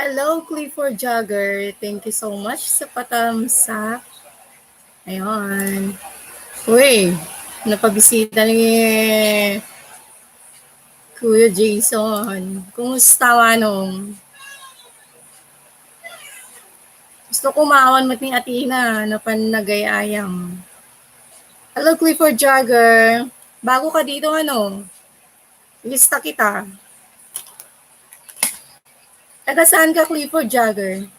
Hello, Clifford Jogger. Thank you so much sa patamsak. Ayun. Uy, napabisita ni Kuya Jason. Kumusta manong? Gusto ko maawan mo ting Atina na panagayayam. Hello, Clifford Jogger. Bago ka dito, lista kita. Taga saan ka, Clifford Jogger?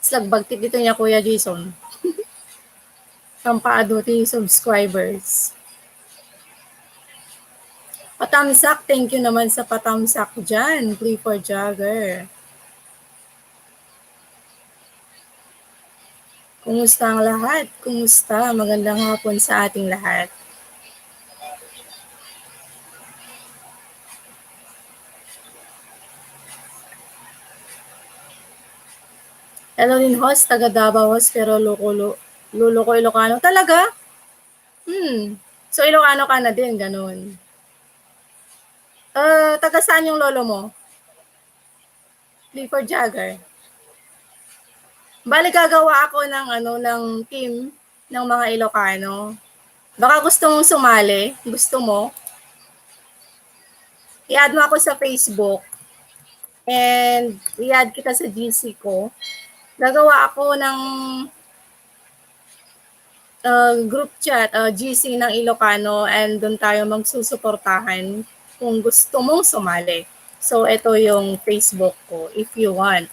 Slagbagtit dito niya, Kuya Jason. Pampaado ti subscribers. Patamsak, thank you naman sa patamsak dyan, Clifford Jogger. Kumusta ang lahat? Kumusta? Magandang hapon sa ating lahat. Hello din host, taga Davao host, pero luloko Ilocano. Talaga? So Ilocano ka na din, ganun. Taga saan yung lolo mo? Clifford Jagger. Bali gagawa ako ng team ng mga Ilocano. Baka gusto mong sumali? Gusto mo? I-add mo ako sa Facebook and i-add kita sa GC ko. Gagawa ako ng group chat, GC ng Ilocano, and doon tayo magsusuportahan kung gusto mong sumali. So, ito yung Facebook ko, if you want.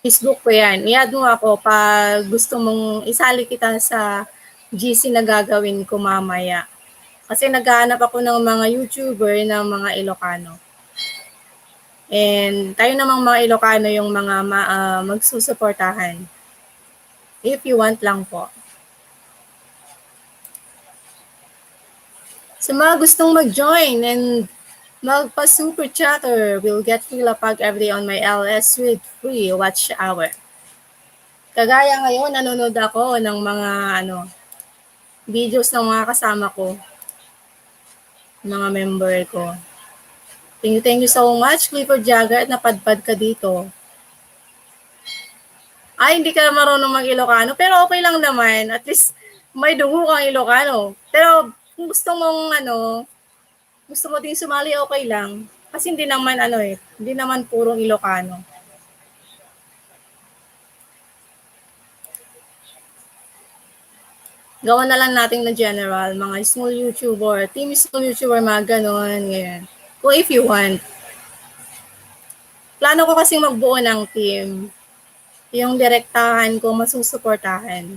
Facebook ko yan. I-add mo ako pag gusto mong isali kita sa GC na gagawin ko mamaya. Kasi naghahanap ako ng mga YouTuber ng mga Ilocano. And tayo namang mga Ilocano yung mga magsusuportahan. If you want lang po. Sa mga gustong mag-join and magpa-super chatter, will get free lapag every day on my LS with free watch hour. Kagaya ngayon, nanonood ako ng mga videos ng mga kasama ko, mga member ko. Thank you so much, Clifford Jagger, at napadpad ka dito. Ay, hindi ka marunong mag-Ilocano, pero okay lang naman. At least may dugo kang Ilocano. Pero kung gusto mo din sumali, okay lang. Kasi hindi naman purong Ilocano. Gawa na lang natin na general, mga small YouTuber, team small YouTuber, mga ganon, ganyan. Kung if you want. Plano ko kasing magbuo ng team. Yung direktahan ko, masusuportahan.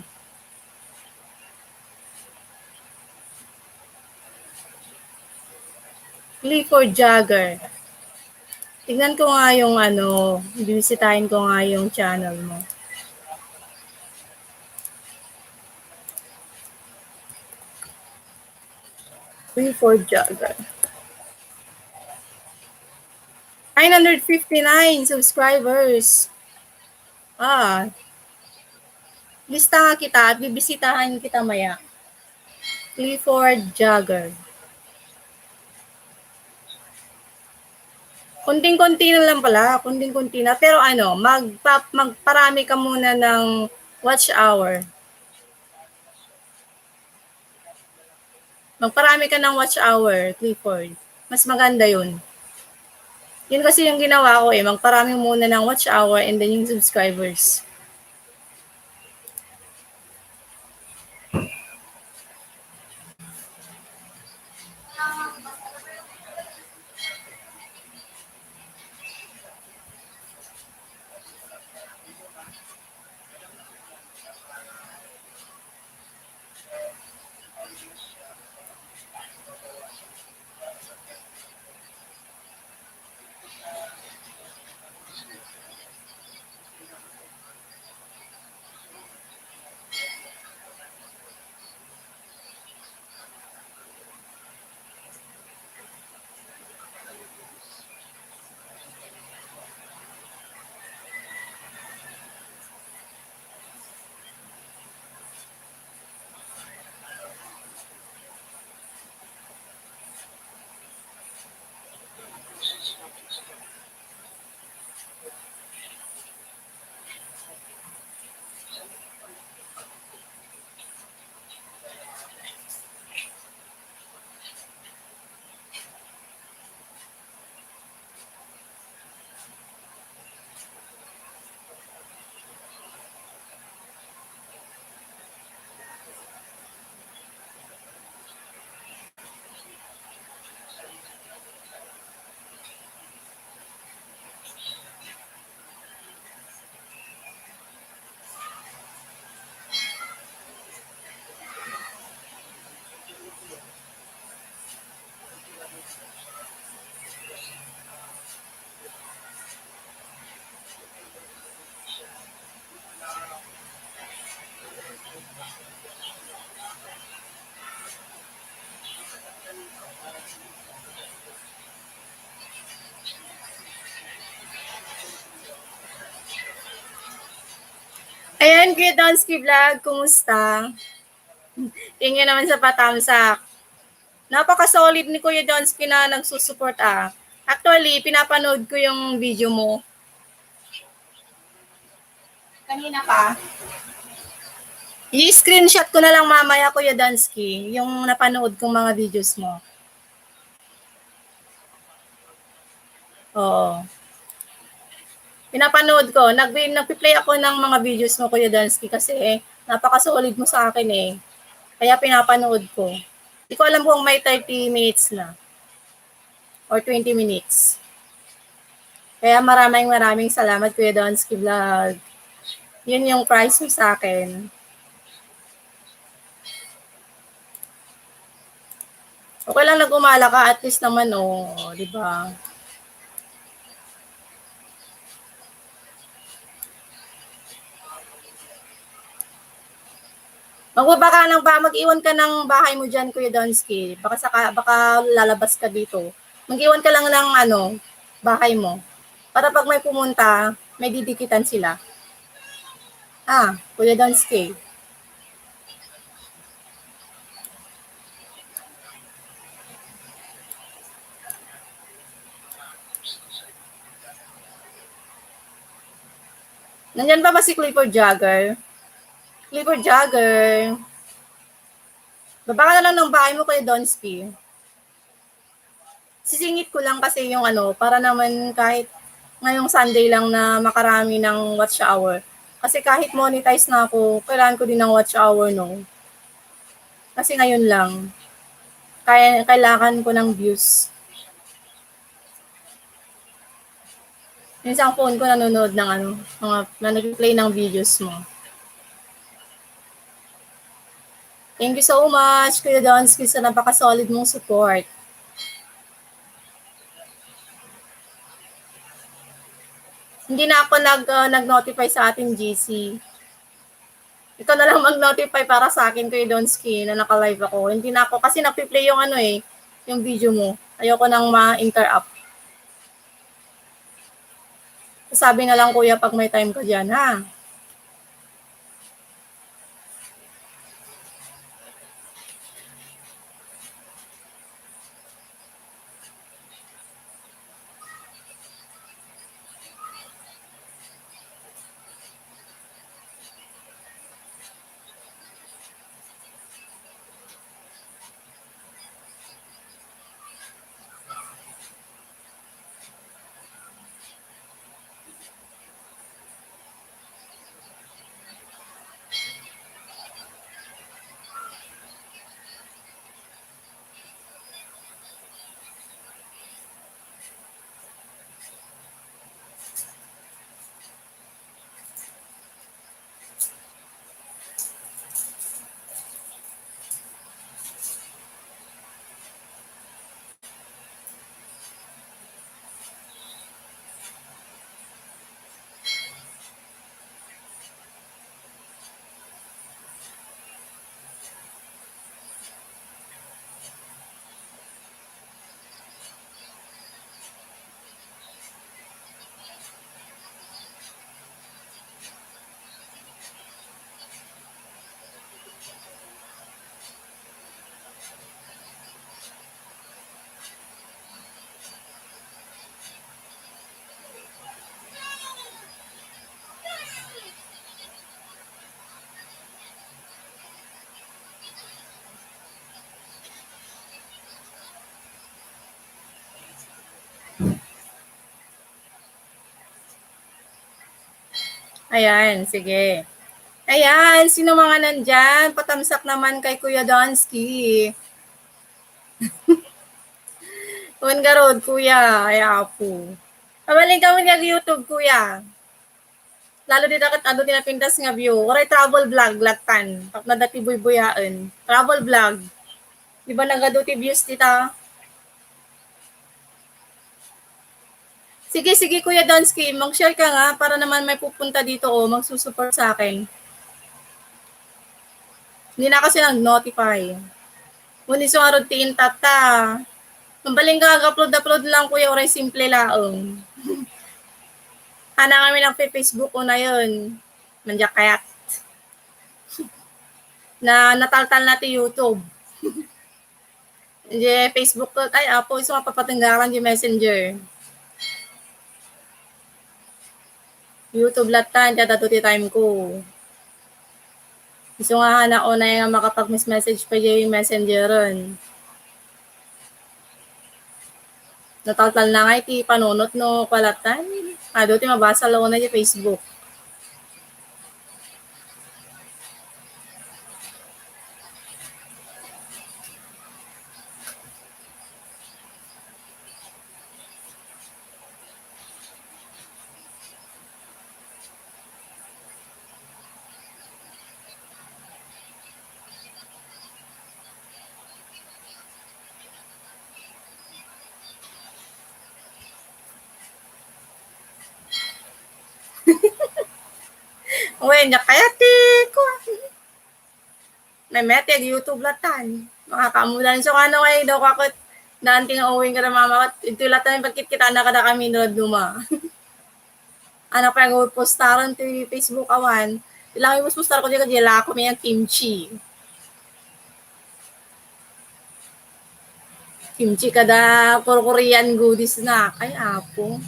Clifford Jagger. Tignan ko nga yung bibisitahin ko nga yung channel mo. Clifford Jagger. 959 subscribers. Lista nga kita at bibisitahan kita maya. Clifford Jagger. Kunting-kunti na lang pala, kunting-kunti na. Pero magparami ka muna ng watch hour. Magparami ka ng watch hour, Clifford. Mas maganda yun. Yun kasi yung ginawa ko magparami muna ng watch hour and then yung subscribers. Ayan, Kuya Donsky Vlog, kumusta? Tingin naman sa patamsak. Napaka-solid ni Kuya Donsky na nagsusupport ah. Actually, pinapanood ko yung video mo. Kanina pa. I-screenshot ko na lang mamaya, Kuya Donsky, yung napanood kong mga videos mo. Oo. Pinapanood ko. Nagpi-play ako ng mga videos mo, Kuya Donsky, kasi napaka-solid mo sa akin eh. Kaya pinapanood ko. Hindi ko alam kung may 30 minutes na or 20 minutes. Kaya maraming salamat, Kuya Donsky Vlog. Yun yung prize mo sa akin. Okay lang nag-umala ka, at least naman, oh, di ba? Mag-iwan ka ng bahay mo diyan, Kuya Donsky. Baka lalabas ka dito. Mag-iwan ka lang ng bahay mo. Para pag may pumunta, may didikitan sila. Kuya Donsky. Nandyan ba si Clifford Jagger? Clifford Jagger. Baba ka na lang ng bahay mo, Kuya Donsky. Sisingit ko lang kasi yung para naman kahit ngayong Sunday lang na makarami ng watch hour. Kasi kahit monetize na ako, kailangan ko din ng watch hour, no? Kasi ngayon lang, kailangan ko ng views. Yung isang phone ko nanonood ng nag-play ng videos mo. Thank you so much, Kuya Donsky, sa napaka-solid mong support. Hindi na ako nag-notify sa ating GC. Ikaw na lang mag-notify para sa akin, Kuya Donsky, na naka-live ako. Hindi na ako, kasi napi-play yung yung video mo. Ayoko nang ma-interrupt. Sabi na lang, Kuya, pag may time ka dyan, ha? Ayan, sige. Ayan, sino mga nandyan? Patamsak naman kay Kuya Donsky. Kuwan garod, Kuya. Ay, apo. Pamaling kami nag-YouTube, Kuya. Lalo din dakat din napindas nga view. Oray travel vlog, lagtan. Pag nadati buy-buyaan. Travel vlog. Di ba nagaduti views tita? Sige, Kuya Donsky. Mag-share ka nga para naman may pupunta dito magsusupport sa akin. Hindi na kasi nag-notify. Ngunit yung routine tata. Mambaling ka, upload lang, Kuya. Oray simple laong. Hana kami ng Facebook ko na yun. Mandya kayat. na nataltal natin YouTube. Di Facebook ko, ay apo, iso nga papatanggaran di Messenger. YouTube latan, kaya tatuti time ko. Iso nga na una nga makapag-message pa yung Messenger ron. Nataltal na nga iti panunot no palatan. Ado ti mabasa law na yung Facebook. Uy, nakayati ko. May meted, YouTube latan. Makakamulan. So, ano kayo daw kakot, naanting uwing ka na mama, ito latan, pagkit kita na kada kami nood duma. Ano pa yung postaran to Facebook awan. Ilang yung postar ko dito, dila ako may kimchi. Kimchi kada Korean goodies na. Ay, apo.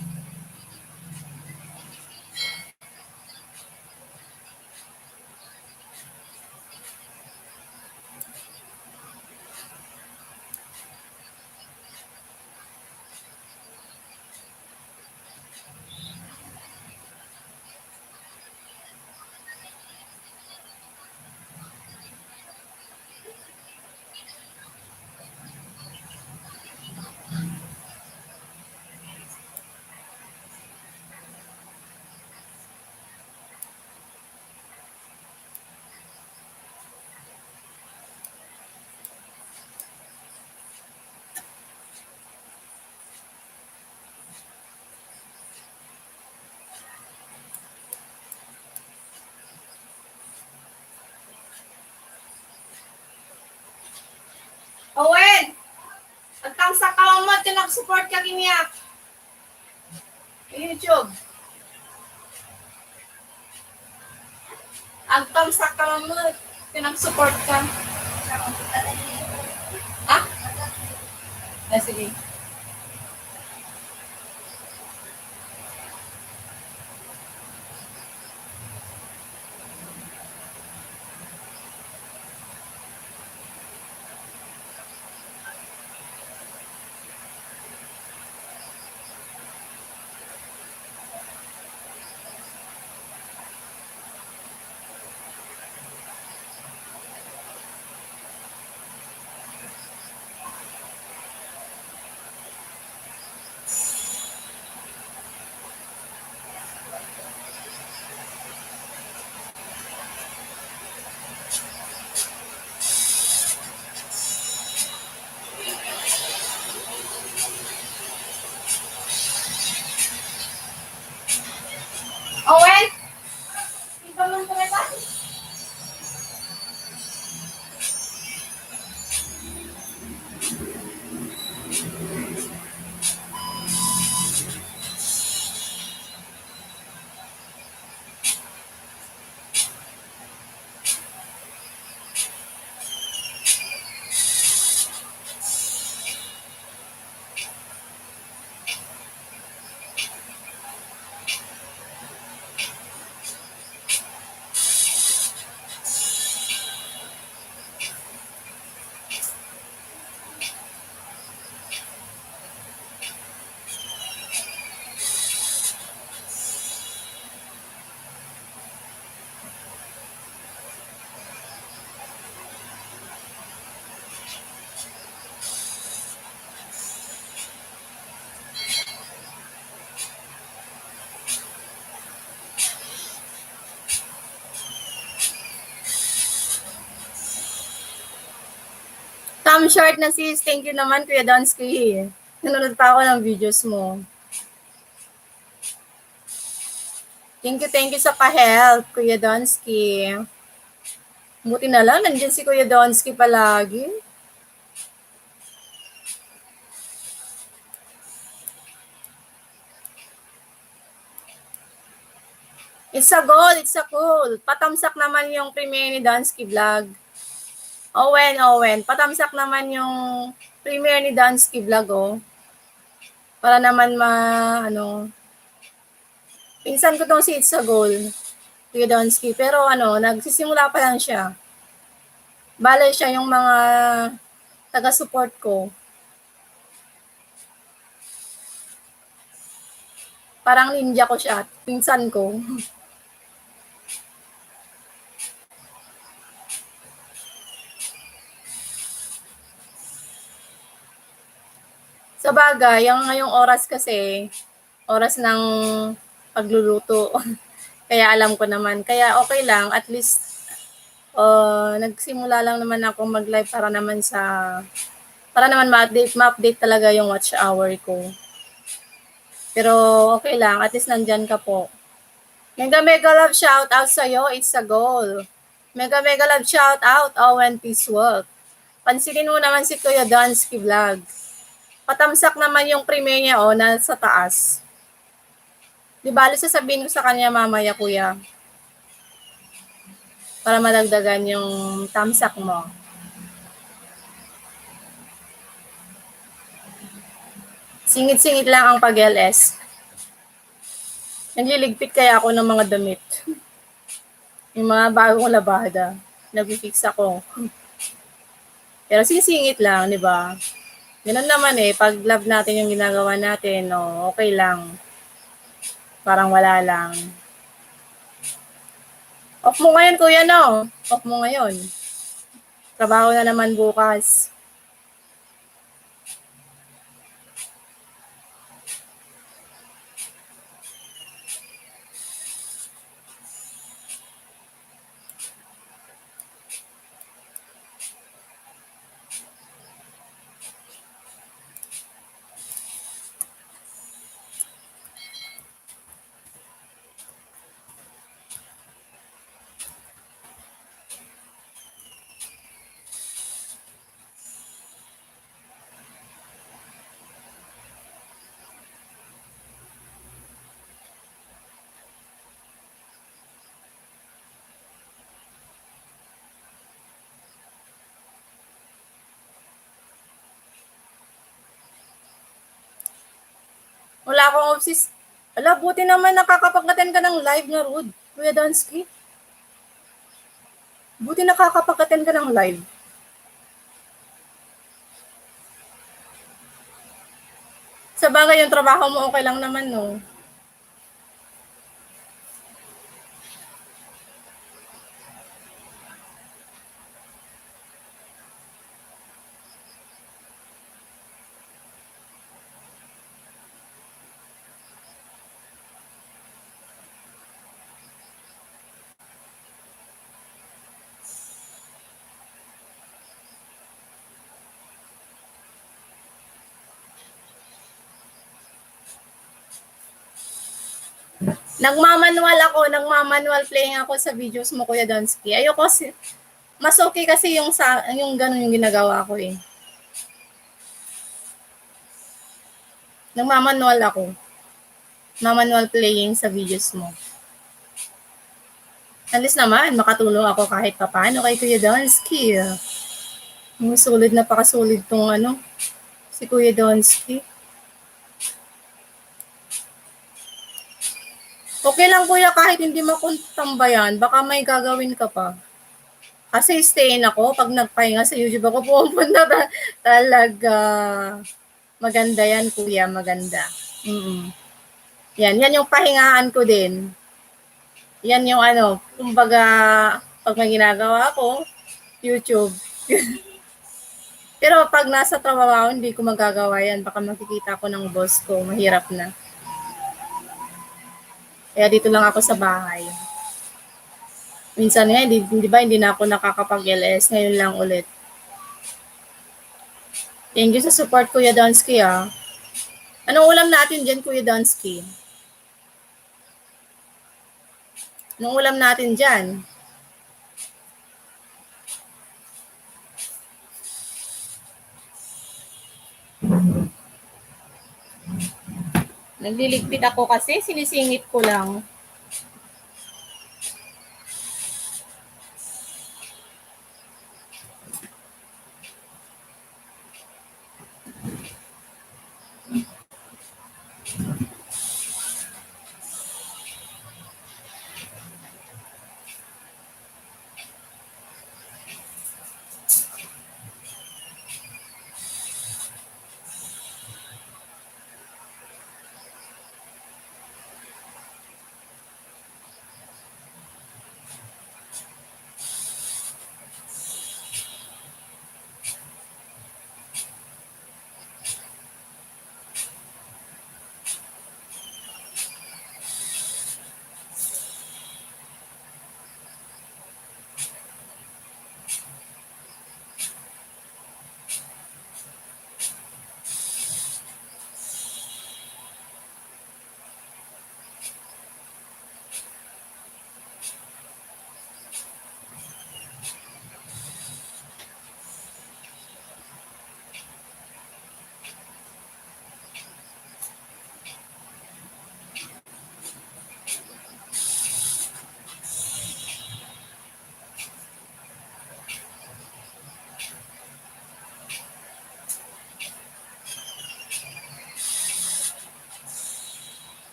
Owen! Agtamsak ka mo, tinag-support ka kiniyak. YouTube. Agtamsak ka mo, tinag-support ka. Ah? Sige. Owen! Iba man ko na. Tom short na sis, thank you naman Kuya Donsky. Nanonood pa ako ng videos mo. Thank you sa pa-help, Kuya Donsky. Buti na lang, nandiyan si Kuya Donsky palagi. It's a goal. Patamsak naman yung premiere ni Donsky Vlog. Owen, patamsak naman yung premiere ni Dansky Vlog, oh. Para naman ano, pinsan ko tong si It's a Goal, Kuya Donsky, pero ano, nagsisimula pa lang siya. Bale siya yung mga taga-support ko. Parang ninja ko siya, pinsan ko. Sa bagay, yung ngayong oras kasi, oras ng pagluluto. Kaya alam ko naman. Kaya okay lang, at least nagsimula lang naman ako mag-live para naman ma-update talaga yung watch hour ko. Pero okay lang, at least nandyan ka po. Mega love shout out sa'yo, it's a goal. Mega love shout out, Owen Peace Walk. Pansinin mo naman si Kuya Donsky Vlog. Patamsak naman yung premiere niya, nasa taas. Di bali sasabihin ko sa kanya mamaya, kuya, para madagdagan yung tamsak mo. Singit-singit lang ang pag-LS. Nagliligpit kaya ako ng mga damit. Yung mga bagong labada. Nag-fix ako. Pero sisingit lang, di ba? Ganun naman pag love natin yung ginagawa natin, okay lang. Parang wala lang. Off mo ngayon, kuya, no? Off mo ngayon. Trabaho na naman bukas. Wala akong obsis. Ala, buti naman nakakapag-attend ka ng live na, Rud. Kuya Donsky. Buti nakakapag-attend ka ng live. Sa bagay, yung trabaho mo okay lang naman, no? Nagmamanual playing ako sa videos mo, Kuya Donsky. Ayoko mas okay kasi yung ganun yung ginagawa ko eh. Nagmamanual ako. Manual playing sa videos mo. At least naman, makatulong ako kahit papaano kay Kuya Donsky. Yung sulit na pakasulit tong si Kuya Donsky. Okay lang, kuya, kahit hindi makuntambayan, baka may gagawin ka pa. Kasi stayin ako, pag nagpahinga sa YouTube ako, pumunta talaga. Maganda yan, kuya, maganda. Yan yung pahingaan ko din. Yan yung kumbaga, pag may ginagawa ako, YouTube. Pero pag nasa trabaho, hindi ko magagawa yan. Baka makikita ko ng boss ko, mahirap na. Kaya dito lang ako sa bahay. Minsan nga, hindi na ako nakakapag-LS. Ngayon lang ulit. Thank you sa support, Kuya Donsky, ah. Anong ulam natin dyan, Kuya Donsky? Anong ulam natin dyan? Nagliligpit ako kasi, sinisingit ko lang.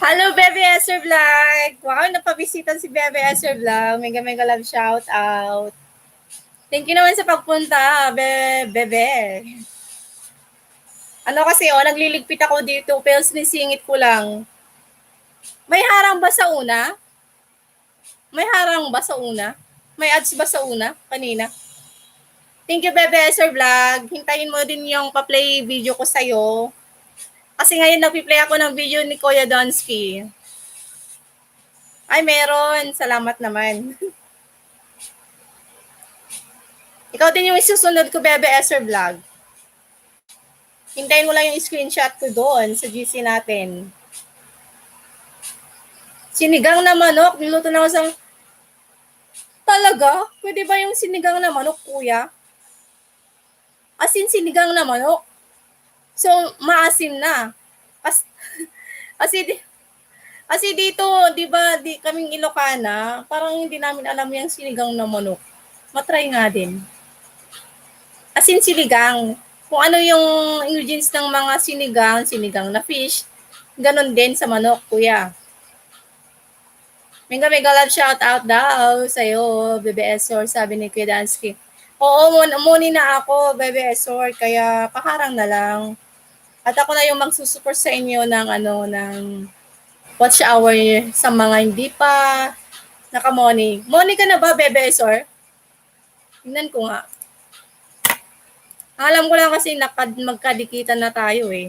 Hello, Bebe Esther Vlog! Wow, napabisitan si Bebe Esther Vlog. Mega mega love shout out. Thank you naman sa pagpunta, Bebe. Ano kasi, nagliligpit ako dito, pero sinisingit ko lang. May harang ba sa una? May harang ba sa una? May ads ba sa una? Kanina? Thank you, Bebe Esther Vlog. Hintayin mo din yung pa-play video ko sa'yo. Kasi ngayon nag-play ako ng video ni Kuya Donsky. Ay, meron. Salamat naman. Ikaw din yung isusunod ko, Bebe Esther Vlog. Hintayin mo lang yung screenshot ko doon sa GC natin. Sinigang na manok. Niluto na ako sa... Talaga? Pwede ba yung sinigang na manok, kuya? Asin sinigang na manok? So, maasim na. Kasi, kasi dito, di ba, kaming Ilocana, parang hindi namin alam yung sinigang na manok. Matry nga din. Asin sinigang. Kung ano yung ingredients ng mga sinigang na fish, ganun din sa manok, kuya. Mega love shout out daw sa'yo, Bebe Esor, sabi ni Kuya Dansky. Oo, muni na ako, Bebe Esor, kaya pakarang na lang. At ako na yung magsusupport sa inyo ng watch hour sa mga hindi pa nakamoni. Moni ka na ba, Bebe Esor? Tingnan ko nga. Alam ko lang kasi magkadikitan na tayo eh.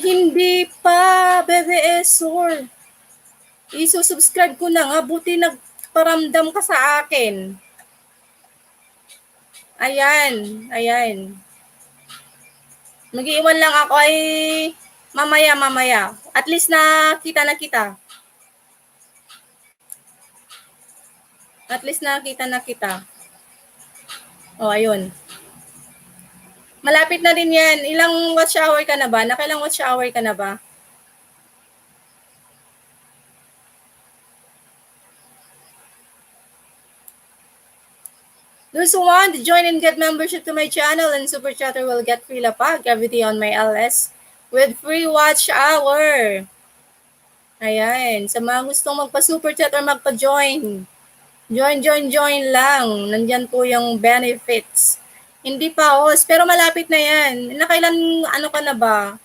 Hindi pa, Bebe Esor. Isusubscribe ko na nga, buti nagparamdam ka sa akin. Ayan. Mag-iwan lang ako ay mamaya. At least nakita na kita. Ayun. Malapit na din yan. Ilang watch hour ka na ba? Nakailang watch hour ka na ba? Those who want to join and get membership to my channel and Super Chatter will get free lapag every day on my LS with free watch hour. Ayan. Sa mga gustong magpa-super chat or magpa-join, join lang. Nandyan po yung benefits. Hindi pa, host, pero malapit na yan. Nakailan, ka na ba?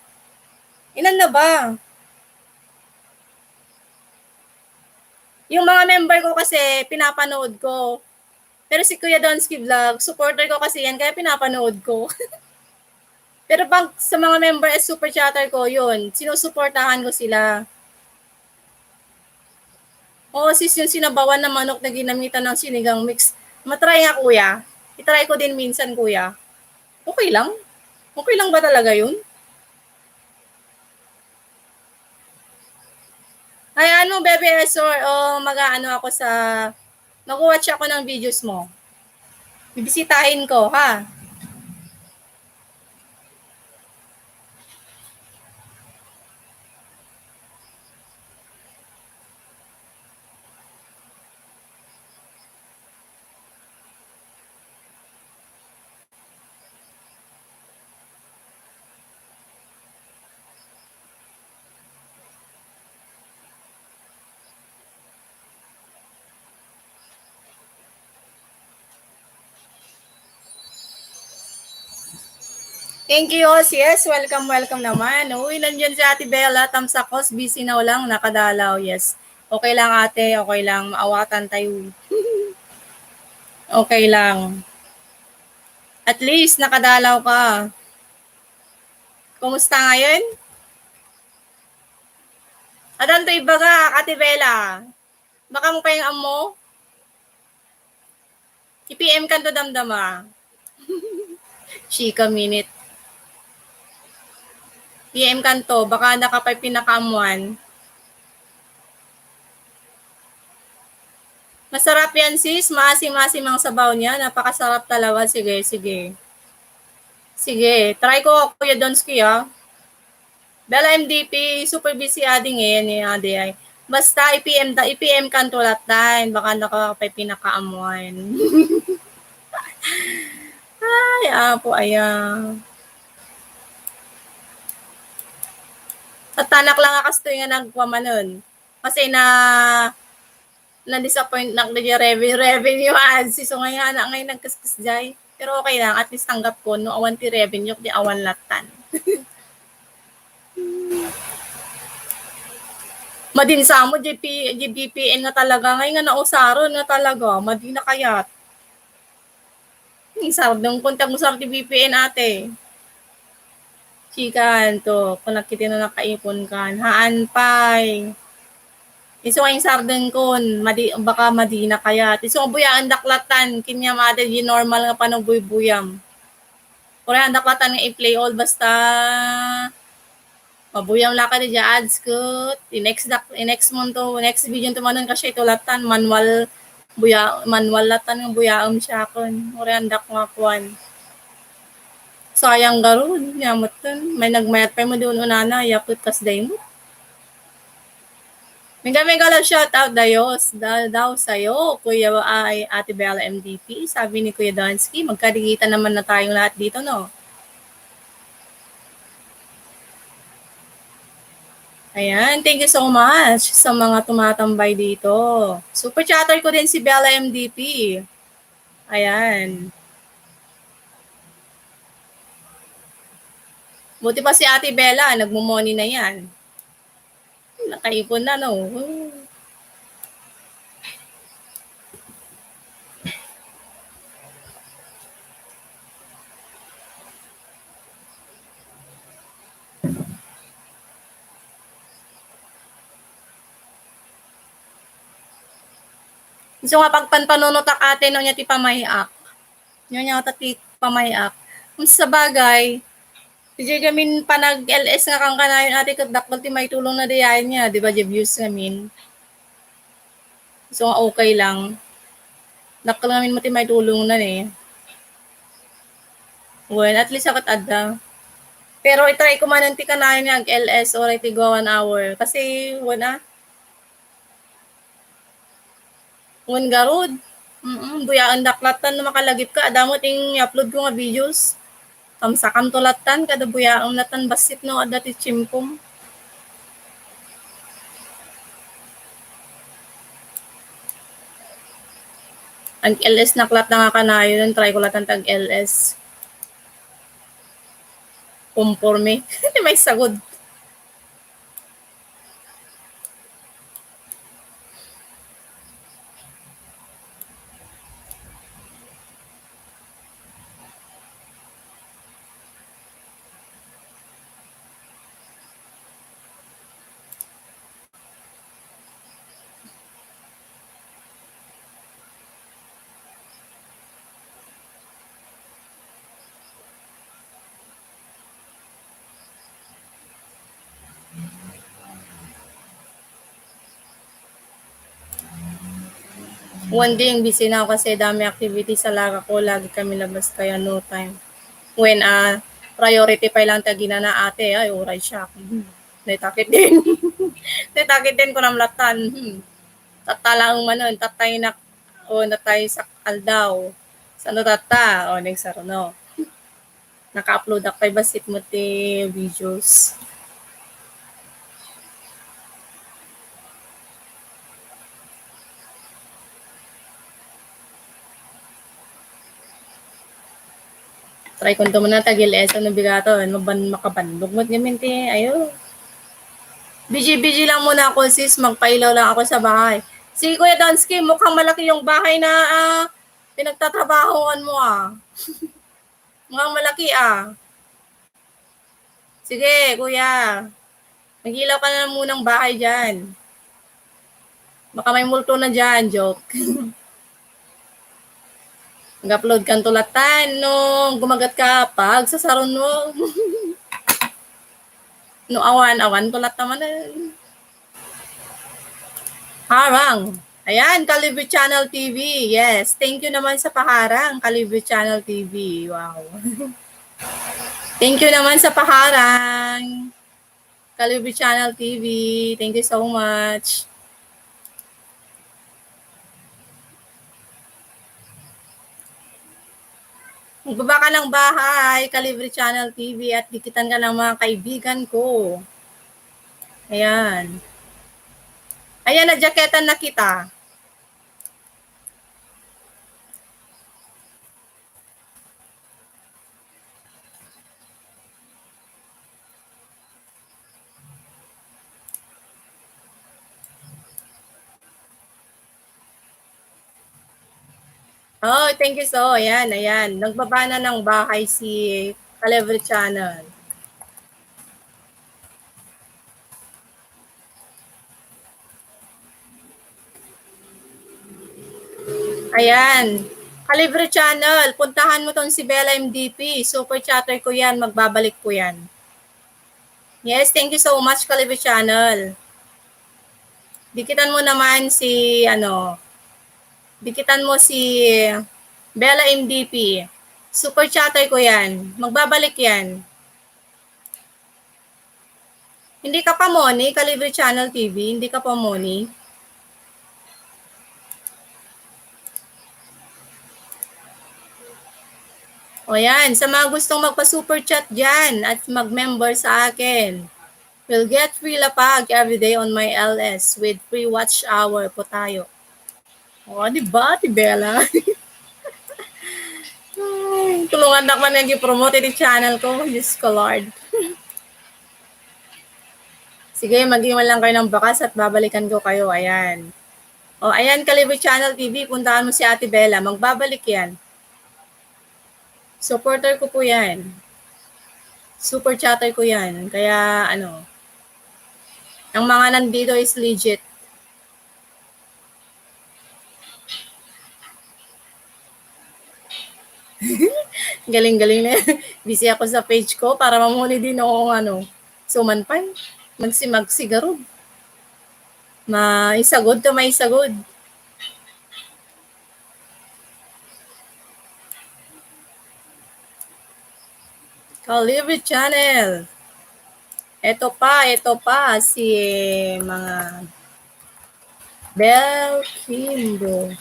Ilan na ba? Yung mga member ko kasi, pinapanood ko. Pero si Kuya Donsky Vlog, supporter ko kasi yan, kaya pinapanood ko. Pero pag sa mga member as super chatter ko, yun, sinusuportahan ko sila. Oo, sis, yung sinabawan na manok na ginamitan ng sinigang mix. Matry nga, kuya. Itry ko din minsan, kuya. Okay lang? Okay lang ba talaga yun? Ay, Bebe Esor, mag-aano ako sa... Mag-watch ako ng videos mo. Bibisitahin ko, ha? Thank you, yes. Welcome naman. Uy, nandiyan si Ate Bella, tamsakos, busy na lang, nakadalaw, yes. Okay lang, ate, okay lang, maawatan tayo. Okay lang. At least, nakadalaw ka. Kumusta ngayon? Adan to ibaga, Ate Bella. Baka mo pa yung amo? I-PM ka to damdama. Chika minute. PM kanto, baka nakapay pinakaamuan. Masarap yan sis, maasim-asim ang sabaw niya, napakasarap talaga. Sige. Try ko Kuya Donsky ha. Bella MDP, super busy ading ni ade ay. Basta IPM kanto lahat baka nakapay pinakaamuan. Ay, apo, aya. At tanak lang akas to nga nagpamanon. Kasi na-disappoint na revenue ads. So ngayon na ngayon nagkaskas jay. Pero okay lang, at least tanggap ko no awan ti revenue di awan latan. Madinsa mo GBPN nga talaga ngayon nga nausaron nga talaga, madi na kayat. Isar dong kontag mo sa VPN ate. Chikan to, kung nakita na nakaipon kan, haan pay. Iso ang sarden kon, baka madina kaya. Iso ang buyaan daklatan, kinya mate di normal nga panagbuy-buyam. Kaya ang daklatan nga i-play all basta mabuyam la ka di ads ko. Next month to, next video to manon kasi ito latan, manual latan nga buyaam siya kon. Kaya ang dak nga kwan. Sayang garon, yamot ton. May nagmayat pa mo doon unana, yapot kas day mo. Mega love shout out daw sa'yo, Kuya ay Ate Bella MDP. Sabi ni Kuya Donsky, magkadigitan naman na tayong lahat dito, no? Ayan, thank you so much sa mga tumatambay dito. Super chatter ko din si Bella MDP. Ayan. Buti pa si Ate Bella, nagmumoni na yan. Nakaipon na, no? So nga pagpanpanonotak ate no niya ti pamahiak. Nyo niya ti pamahiak. Kung sa bagay, di gamin pa nag-LS nga kang kanayon ate kadakbal ti may tulong na dayayan niya, di ba views gamin. So okay lang. Dakal namin mo ti may tulong na eh. Well, at least akat adda. Pero itry ko man ti kanayon nga LS or iti go 1 hour. Kasi wala. Wan garod. Buyaan daklatan na makalagip ka. Adamo ting i-upload ko nga videos. Kamsakam tulatan kada buyaang natan basit no adda ti chimpom. Ang LS naklat na nga kanayon, try ko latan tag LS. Kumporme. May sagod. One day, yung busy na ako kasi dami activity sa laga ko. Lagi kami labas kaya no time. When priority pa lang tagina na ate, ay oray siya. Naitakit din. Naitakit din ko namlatan. Tatalang manon, tatay na o natay sa aldaw. Sa ano tata? O, nagsaro no. Naka-upload ako kay basit mo ti videos. Try ko ito muna tagil eso no bigato. Makabandog mo gamin ti. Ayo. Busy lang muna ako sis. Magpailaw lang ako sa bahay. Si Kuya Donsky, mukhang malaki yung bahay na pinagtatrabahoan mo Mukhang malaki Sige, kuya. Mag-ilaw ka na munang bahay dyan. Baka may multo na dyan, joke. Mag-upload kang tulatan nung gumagat ka pag sa saron mo. No awan tulat naman Harang. Ayan, Calibre Channel TV. Yes, thank you naman sa paharang, Calibre Channel TV. Wow. Thank you naman sa paharang, Calibre Channel TV. Thank you so much. Magbaba ka ng bahay, Kalibre Channel TV at dikitan ka ng mga kaibigan ko. Ayan. Ayan, na-jacketan na kita. Oh, thank you so. Ayan, ayan. Nagbaba na ng bahay si Kalibre Channel. Ayan. Kalibre Channel, puntahan mo tong si Bella MDP. Super chatter ko yan. Magbabalik po yan. Yes, thank you so much, Kalibre Channel. Dikitan mo naman si, dikitan mo si Bella MDP. Super chatter ko yan. Magbabalik yan. Hindi ka pa Moni, Kalibre Channel TV. Hindi ka pa Moni. O yan, sa mga gustong magpa-super chat dyan at mag-member sa akin, will get free lapag everyday on my LS with free watch hour po tayo. O, di ba, Ate Bella? Tulungan na man nag-promote yung channel ko. Diyos ko, Lord. Sige, mag-iwan lang kayo ng bakas at babalikan ko kayo. Ayan. O, ayan, Kalibre Channel TV. Puntahan mo si Ate Bella. Magbabalik yan. Supporter ko po yan. Super chatter ko yan. Kaya, ang mga nandito is legit. Galing-galing na. Busy ako sa page ko para mamuli din ako sumanpan. Magsigarod. Maisagod ka, maisagod. Kalibre Channel. Ito pa si mga Bel Kimbo.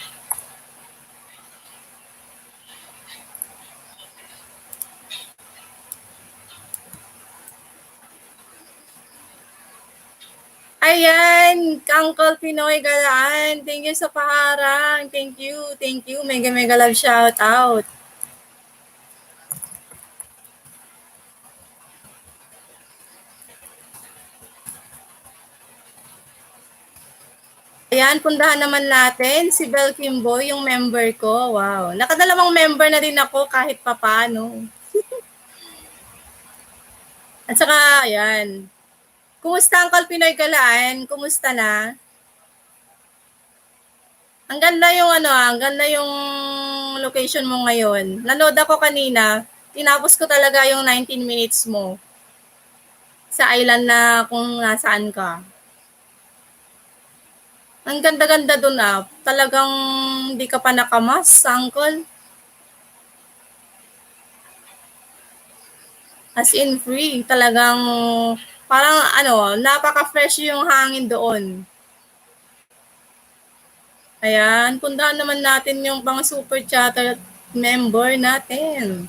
Ayan, Uncle Pinoy Galaan. Thank you sa paharang. Thank you. Mega love shout out. Ayan, pundahan naman natin si Bel Kimbo, yung member ko. Wow. Nakadalawang member na din ako kahit papano. At saka, ayan. Kumusta Uncle Pinoy Galaan? Kumusta na? Ang ganda yung location mo ngayon. Nanood ako kanina, tinapos ko talaga yung 19 minutes mo sa island na kung nasaan ka. Ang ganda-ganda dun Talagang di ka pa nakamas, Uncle. As in free. Talagang parang napaka-fresh yung hangin doon. Ayan, puntahan naman natin yung pang super chatter member natin.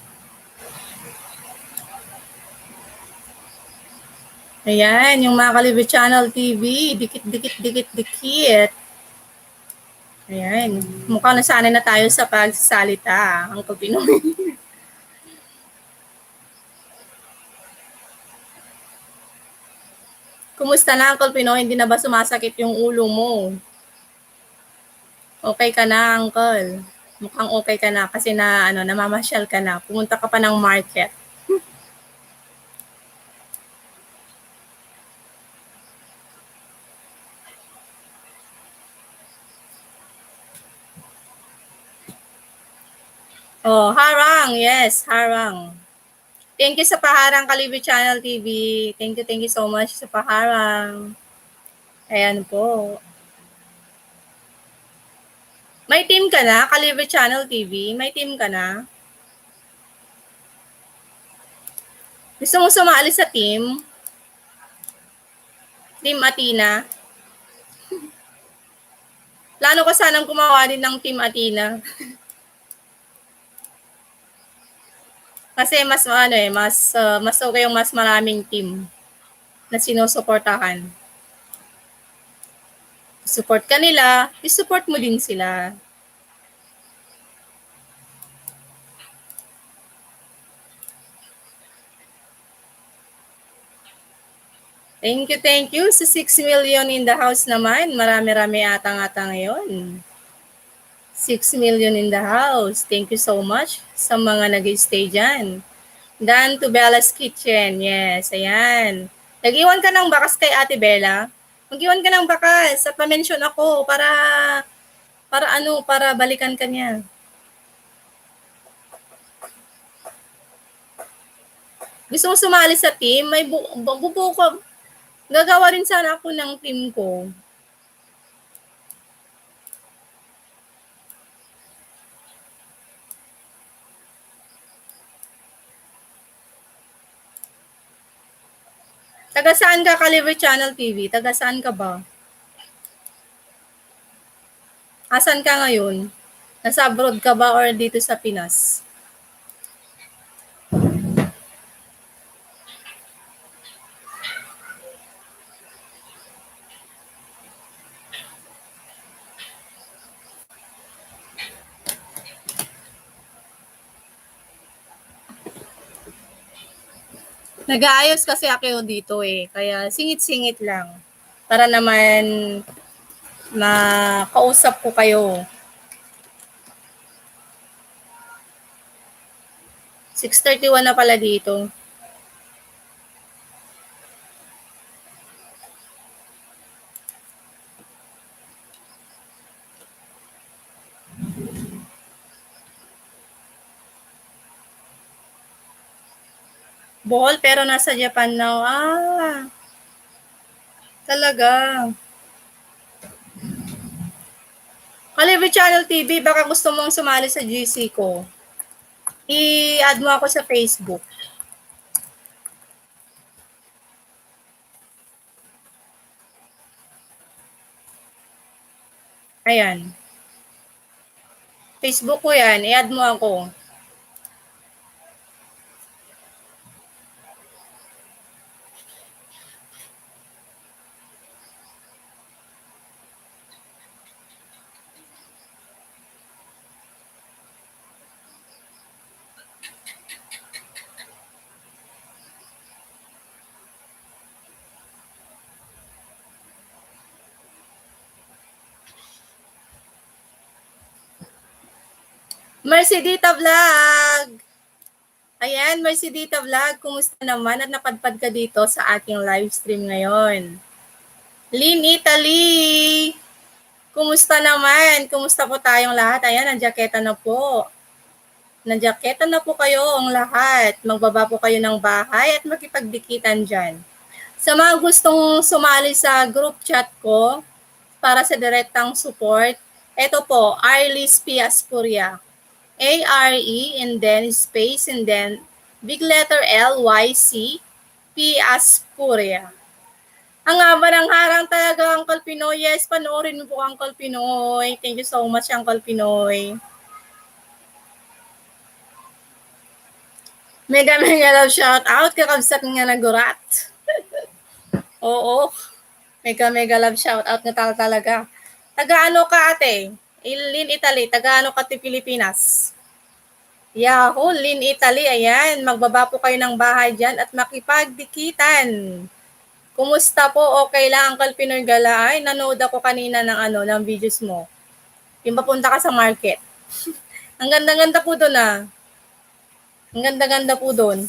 Ayan, yung mga Kalibre Channel TV, dikit. Ayan, mukhang nasanay na tayo sa pagsasalita, ang Pinoy. Kumusta na, Uncle Pinoy? Hindi na ba sumasakit yung ulo mo? Okay ka na, Uncle? Mukhang okay ka na kasi namamasyal ka na. Pumunta ka pa ng market. Oh, harang. Yes, harang. Thank you sa paharang, Kalibre Channel TV. Thank you so much sa paharang. Ayan po. May team ka na, Kalibre Channel TV? May team ka na? Gusto mo sumali sa team? Team Athena? Plano ko sanang gumawa din ng Team Athena. Kasi mas okay yung mas maraming team na sinusuportahan. Support ka nila, i-support mo din sila. Thank you. Sa 6 million in the house naman, marami-rami ata ngayon. 6 million in the house. Thank you so much sa mga nag-stay dyan. Dan to Bella's Kitchen. Yes, ayan. Nag-iwan ka ng bakas kay Ate Bella? Mag-iwan ka ng bakas at pa-mention ako para balikan ka niya. Gusto mo sumali sa team? May bubuo ko. Gagawa rin sana ako ng team ko. Taga saan ka, Calibre Channel TV? Taga saan ka ba? Asan ka ngayon? Nasa abroad ka ba or dito sa Pinas? Nag-aayos kasi ako dito eh. Kaya singit-singit lang. Para naman makausap ko kayo. 6:31 na pala dito. Bohol pero nasa Japan now. Talaga. Calibre Channel TV, baka gusto mong sumali sa GC ko. I-add mo ako sa Facebook. Ayan. Facebook ko yan. I-add mo ako. Mercedita Vlog! Ayan, Mercedita Vlog, kumusta naman at napadpad ka dito sa aking live stream ngayon? Lynn Italy! Kumusta naman? Kumusta po tayong lahat? Ayan, nanjaketa na po. Nanjaketa na po kayo ang lahat. Magbaba po kayo ng bahay at makipagdikitan dyan. Sa mga gustong sumali sa group chat ko para sa direktang support, ito po, Arlis P. Aspuria. A-R-E and then space and then big letter L-Y-C P. Aspuria. Ang haba ng harang talaga, Uncle Pinoy. Yes, panoorin mo po, Uncle Pinoy. Thank you so much, Uncle Pinoy. Mega love shout out. Kakabsat nga nagurat. Oo. Mega love shout out nga talaga. Taga-ano ka ate? Lynn Italy. Taga-ano ka ti Pilipinas? Yahoo, Lynn Italy. Ayan. Magbaba po kayo ng bahay dyan at makipagdikitan. Kumusta po? Okay lang, Uncle Pinoy Gala. Ay, nanood ako kanina ng videos mo. Yung papunta ka sa market. Ang ganda-ganda po doon Ang ganda-ganda po doon.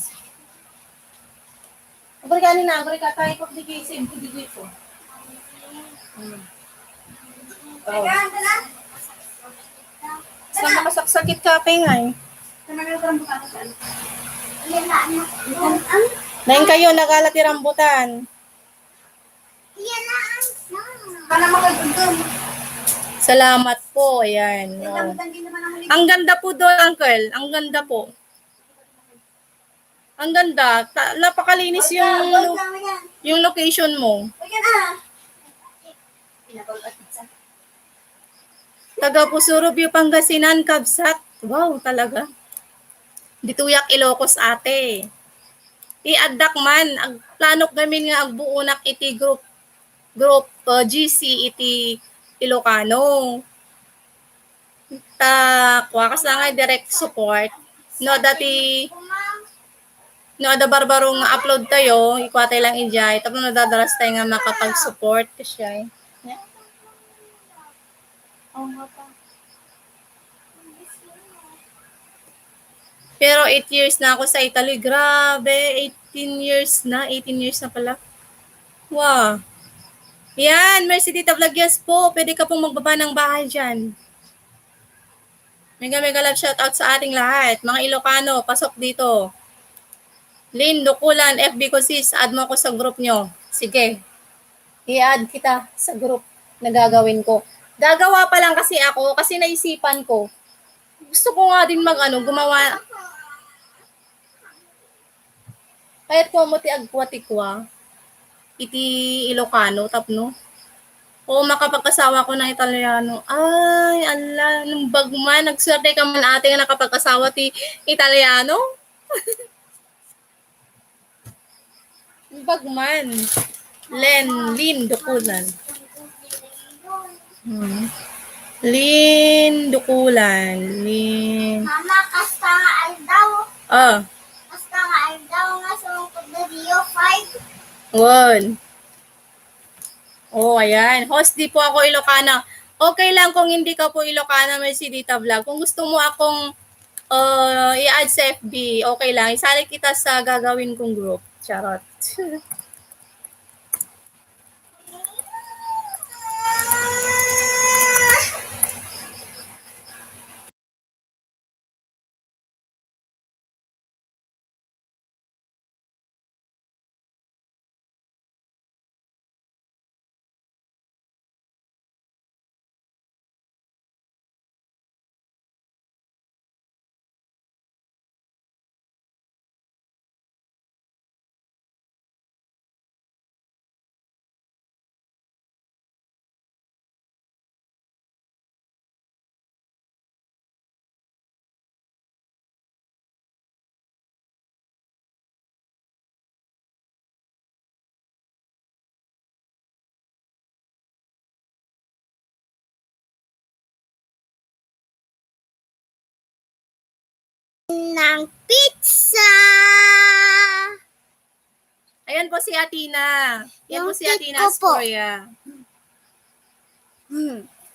Abri ka tayo pag digising ko dito. Sa makasaksakit ka nga eh. Nain kayo, nagalati rambutan. Salamat po, ayan. Oh. Ang ganda po doon, Uncle. Ang ganda po. Ang ganda. Napakalinis yung location mo. Taga Pusurubyo, Pangasinan, Kabsat. Wow, talaga. Dituyak Ilocos ate. I-addak man, ag planok gamin nga agbuunak iti group GC iti Ilocano. Ta kuha ka sa nga direct support. No dati no ada barbaro nga upload tayo, ikuha tayo lang injay. Tapos nadadalas tayo nga makapag-support siya. Yeah. Pero 8 years na ako sa Italy. Grabe, 18 years na. 18 years na pala. Wow. Yan, Mercy Tita Vlog, yes po. Pwede ka pong magbaba ng bahay dyan. Mega mega love shoutout sa ating lahat. Mga Ilocano, pasok dito. Lynn, Dukulan, FB ko sis, add mo ako sa group nyo. Sige, i-add kita sa group na gagawin ko. Gagawa pa lang kasi ako, kasi naisipan ko. Gusto ko nga din gumawa. Kahit ko mo ti agkwa-tikwa, iti Ilocano, tapno. O makapagkasawa ko ng Italiano. Ay, ala, nung bagman, nagswerte ka man ate nga nakapagkasawa ti Italiano. Bagman. Lin, Dukulan. Lin, Dukulan. Lin. Mama, kasta nga aldaw. Ah. Kasta nga aldaw nga sumungkod na Rio 5. Won. Oh, ayan. Host di po ako Ilocana. Okay lang kung hindi ka po Ilocana, may si Dita Vlog. Kung gusto mo akong i-add sa FB, okay lang. Isali kita sa gagawin kong group. Charot. Ng pizza! Ayan po si Atina. Yan po si Atina cake ko po. Ascoria.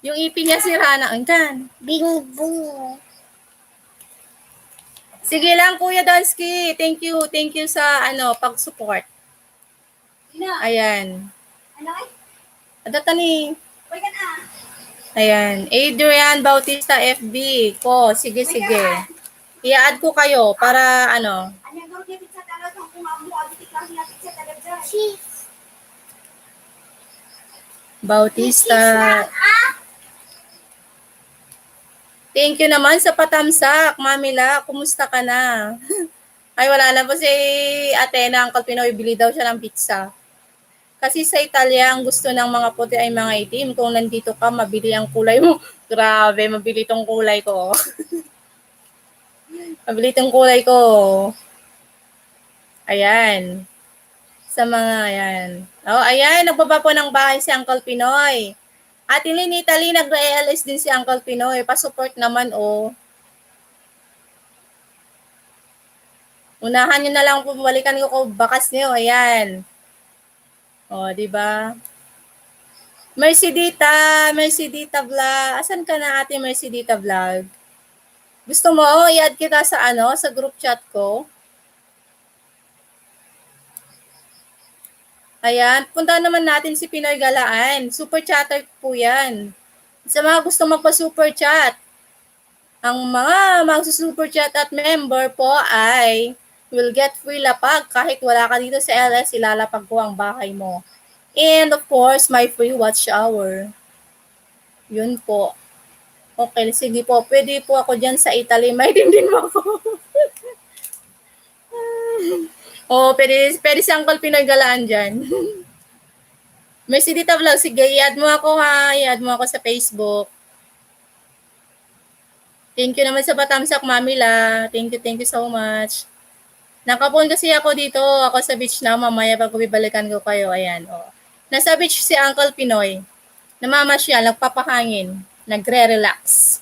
Yung ipin niya si Rana. Angkan. Bingo. Sige lang, Kuya Donsky. Thank you. Thank you sa pag-support. Ayan. Ano ay? Adata ni. Uy ka na. Ayan. Adrian Bautista FB ko. Sige, sige. I-add ko kayo para Ano yung gawin niya pizza talaga? Kung mamu, abitik lang niya pizza talaga. Cheese. Bautista. Thank you naman sa patamsak, Mamila. Kumusta ka na? Ay, wala na po si Atena. Uncle Pinoy, bili daw siya ng pizza. Kasi sa Italia, ang gusto ng mga puti ay mga itim. Kung nandito ka, mabili ang kulay mo. Grabe, mabili tong kulay ko. Mabili tong kulay ko. Ayan. Sa mga, ayan. Oh, ayan, nagbaba po ng bahay si Uncle Pinoy. At in Italy, nag-ALS din si Uncle Pinoy. Pa-support naman, oh. Unahan nyo na lang po, balikan ko bakas niyo. Ayan. O, di ba? Mercy Dita Vlog. Asan ka na ate Mercy Dita Vlog? Gusto mo, i-add kita sa sa group chat ko? Ayan, punta naman natin si Pinoy Galaan. Super chatter po yan. Sa mga gusto magpa-super chat, ang mga magsa-super chat at member po ay will get free lapag kahit wala ka dito sa LS, ilalapag ko ang bahay mo. And of course, my free watch hour. Yun po. Okay, sige po. Pwede po ako dyan sa Italy. May din mo ako. Pwede si Uncle Pinoy Galaan dyan. Mercy Dita Vlog, sige, i-add mo ako ha. I-add mo ako sa Facebook. Thank you naman sa patamsak, Mami La. Thank you so much. Nakapon kasi ako dito. Ako sa beach na. Mamaya pag bibalikan ko kayo. Ayan, oh. Nasa beach si Uncle Pinoy. Namamasyal, nagpapahangin. Nagre-relax.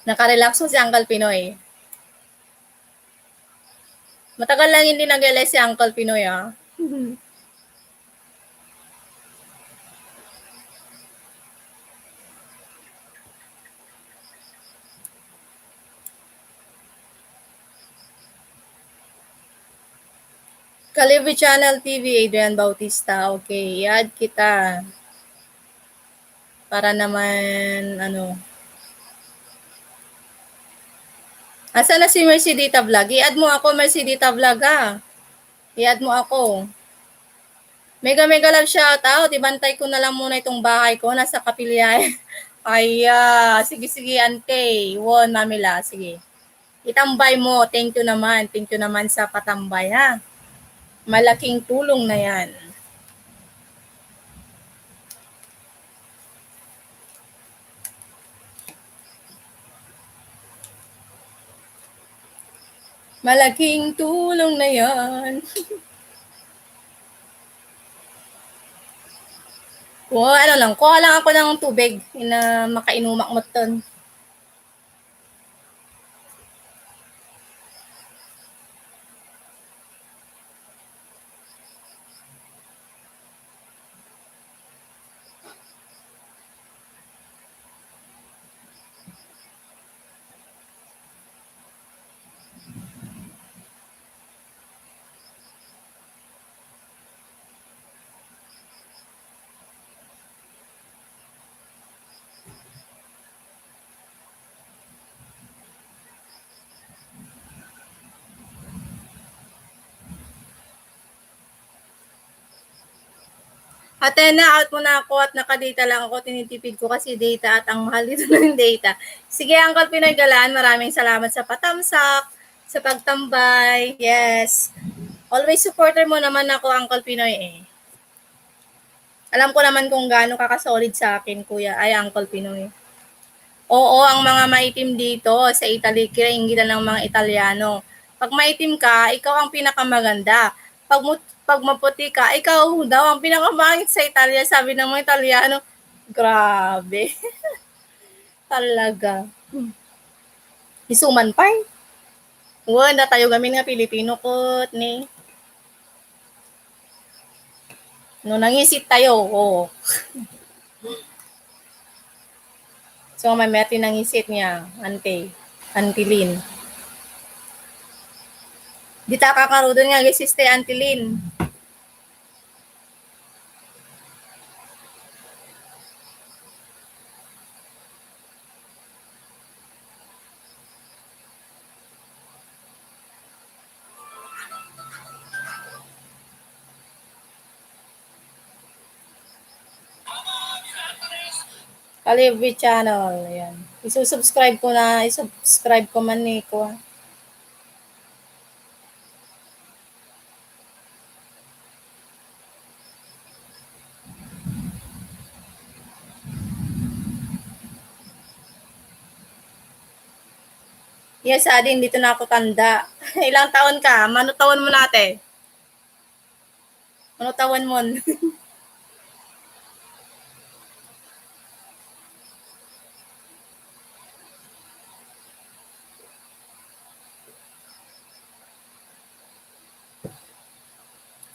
Nakarelax mo si Uncle Pinoy. Matagal lang hindi nag-LS si Uncle Pinoy, ah. Kalibre Channel TV, Adrian Bautista. Okay, i-add kita. Para naman, ano. Asa na si Mercedita Vlog? I-add mo ako, Mercedita Vlog, ah. I-add mo ako. Mega love shoutout. Ibantay ko na lang muna itong bahay ko. Nasa Kapilyahe. Ay, sige, ante. Won, Mamila. Sige. Itambay mo. Thank you naman. Thank you naman sa patambay, ha. Malaking tulong na yan. Malaking tulong na yan. Kuha lang ako ng tubig na makainumak mo ton. Atena, out muna ako at nakadata lang ako. Tinitipid ko kasi data at ang mahal dito ng data. Sige, Uncle Pinoy Galaan, maraming salamat sa patamsak, sa pagtambay. Yes. Always supporter mo naman ako, Uncle Pinoy eh. Alam ko naman kung gaano kakasolid sa akin, Kuya, ay Uncle Pinoy. Oo, ang mga maitim dito sa Italy, kinainggitan ng mga Italiano. Pag maitim ka, ikaw ang pinakamaganda. Pag maputi ka, ikaw daw ang pinakamangit sa Italia, sabi ng mga Italiano. Grabe. Talaga. Isuman pa eh. Na tayo gamin nga Pilipino kot ni. No, nangisit tayo. Oo. So, may meti nangisit niya. Antilin. Di ta kakarudon nga gisiste Antilin. Kalibre Channel. Ayan. Isusubscribe ko na. Isubscribe ko man ni ko. Yes, Adin, dito na ako tanda. Ilang taon ka? Manutawan mo natin. Manutawan mo.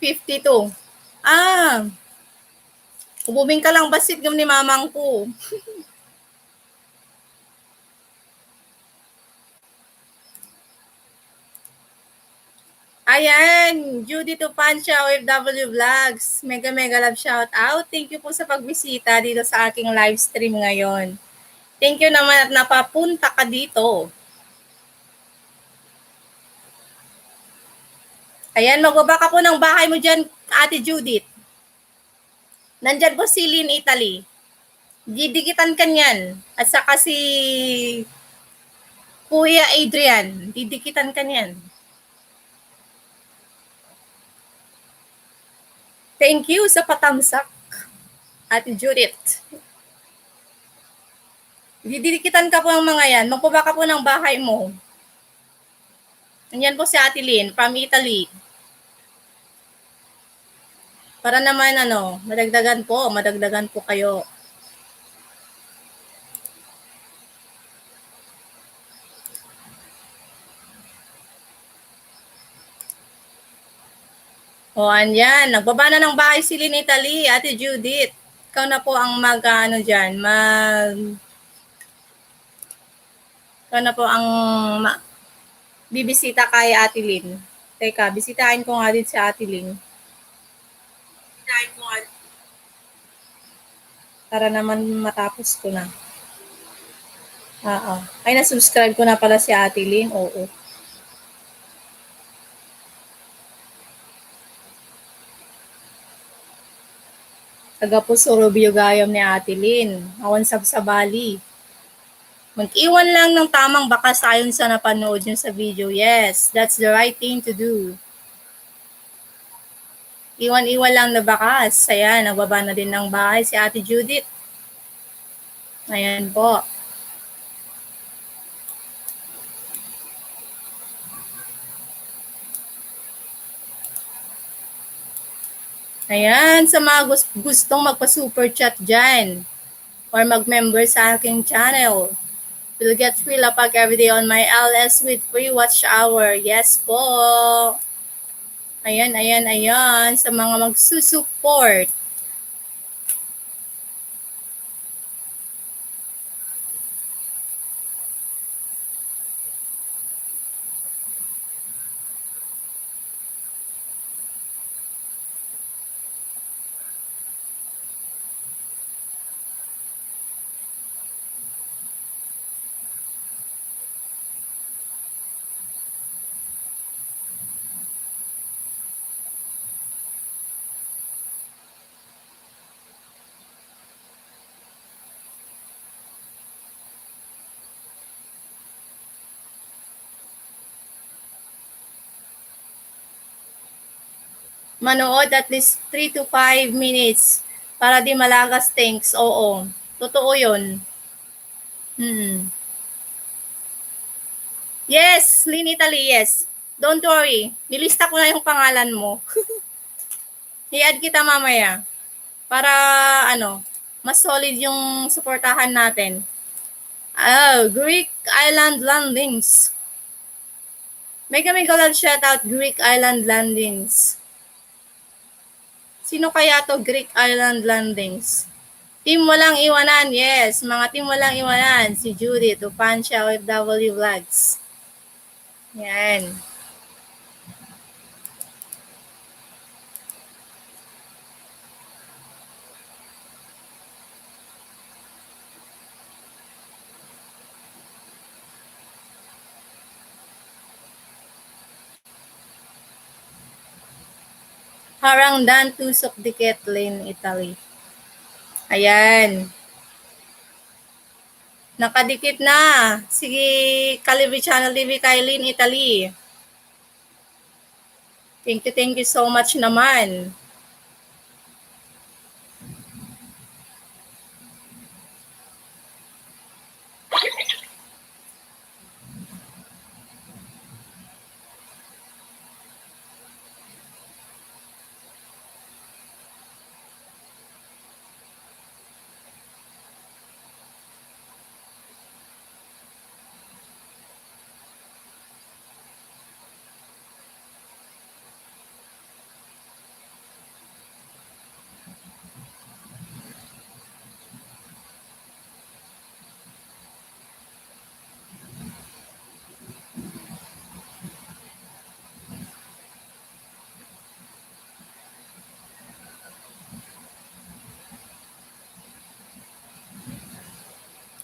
52. Ububing ka lang basit gam ni mamang ko. Ayan, Judy Tupancia, OFW Vlogs. Mega love shout out. Thank you po sa pagbisita dito sa aking live stream ngayon. Thank you naman at napapunta ka dito. Ayan, magbabaka po ng bahay mo dyan, Ate Judith. Nandyan po si Lynn Italy. Didikitan ka niyan. At saka si Kuya Adrian. Didikitan ka niyan. Thank you sa patamsak, Ate Judith. Didikitan ka po ng mga yan. Magpabaka po ng bahay mo. Nandiyan po si Ate Lynn from Italy. Para naman madagdagan po kayo. O, andyan. Nagbaba na ng bahay si Lynn Italy, Ate Judith. Ikaw na po ang ikaw na po ang bibisita kay Ate Lynn. Teka, bisitahin ko nga din si Ate Lynn. Para naman matapos ko na. Oo. Ay, na-subscribe ko na pala si Ate Lynn. Oo. Taga Puso Rubio Gayam ni Ate Lynn. Awan sa Bali. Mag-iwan lang ng tamang bakas ayon sa napanood nyo sa video. Yes, that's the right thing to do. Iwan-iwan lang na bakas. Ayan, nagbaba na din ng bahay si Ate Judith. Ayan po. Ayan, sa mga gustong magpa-super chat dyan or mag-member sa aking channel, you'll get free lapag everyday on my LS with free watch hour. Yes po. Ayan. Sa mga magsusupport. Manood at least 3 to 5 minutes para di malagas thanks. Oo. Totoo yun. Yes, Lynn Italy, yes. Don't worry. Nilista ko na yung pangalan mo. I-add kita mamaya. Para, mas solid yung suportahan natin. Oh, Greek Island Landings. Mega love shoutout, Greek Island Landings. Sino kaya to Greek Island Landings? Team Walang Iwanan, yes. Mga Team Walang Iwanan. Si Judith, Upansya, OFW Vlogs. Yan. Harangdan, Tusok, Dikit, Lynn, Italy. Ayan. Nakadikit na. Sige, Kalibi Channel TV kay Lynn, Italy. Thank you so much naman.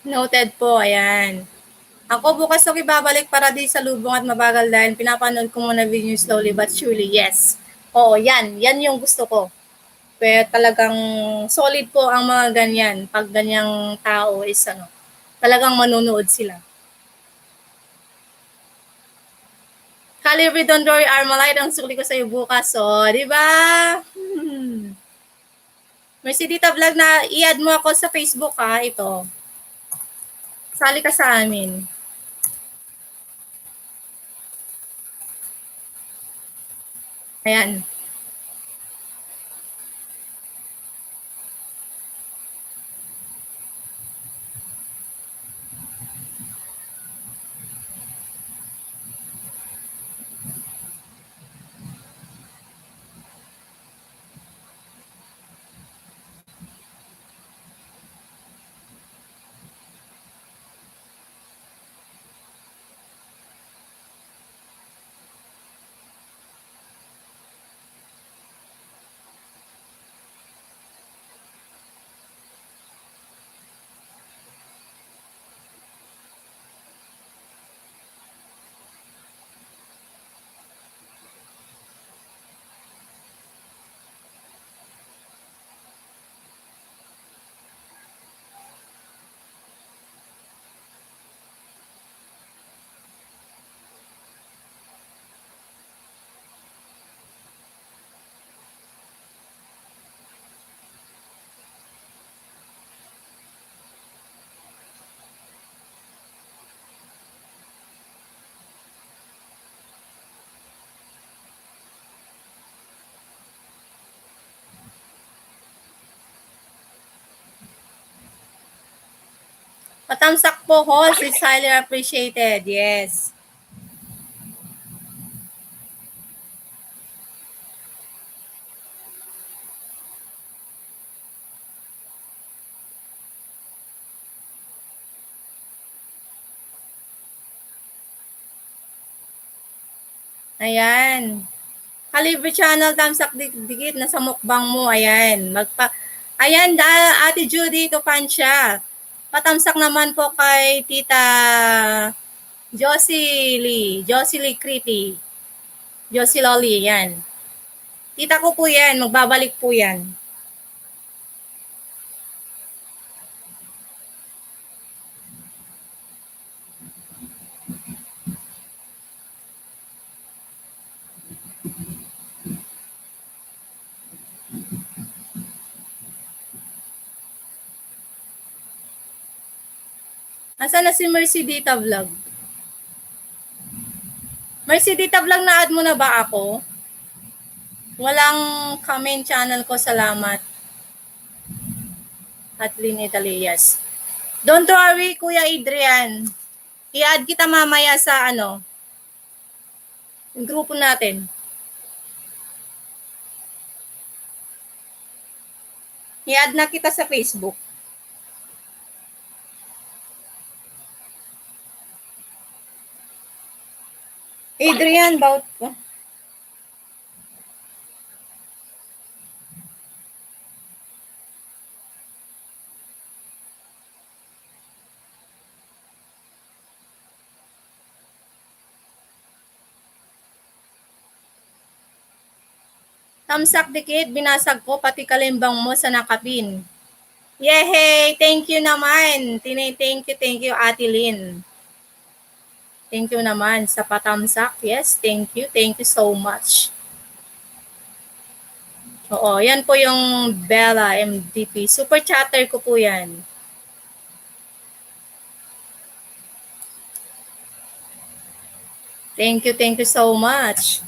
Noted po, ayan. Ako bukas ako ibabalik para di sa lubong at mabagal dahil pinapanood ko muna video slowly but surely. Yes. Oo, yan. Yan yung gusto ko. Pero talagang solid po ang mga ganyan. Pag ganyang tao is talagang manunood sila. Calibre Dondory Armalite ang sukli ko sa iyo bukas. So, di ba? Mercy Dita Vlog na i-add mo ako sa Facebook ha. Ito. Sali ka sa amin. Ayan. Patamsak po, host is highly appreciated. Yes. Ayan. Kalibre channel, tamsak dikit na sa mukbang mo. Ayan. Ayan, Ate Judy, Tupansya. Patamsak naman po kay Tita Josie Lee Creepy. Josie Lolly, yan. Tita ko po yan, magbabalik po yan. Asa na si Mercy Dita Vlog? Mercy Dita Vlog, na-add mo na ba ako? Walang comment channel ko, salamat. Atlin Italias. Don't worry, Kuya Adrian. I-add kita mamaya sa yung grupo natin. I-add na kita sa Facebook. Adrian, about tamsak dikit, binasag ko pati kalimbang mo sa nakapin. Yehey! Thank you naman. Thank you, Ate Lynn. Thank you naman sa patamsak. Yes, thank you so much. Oo, yan po yung Bella MDP. Super chatter ko po yan. Thank you so much.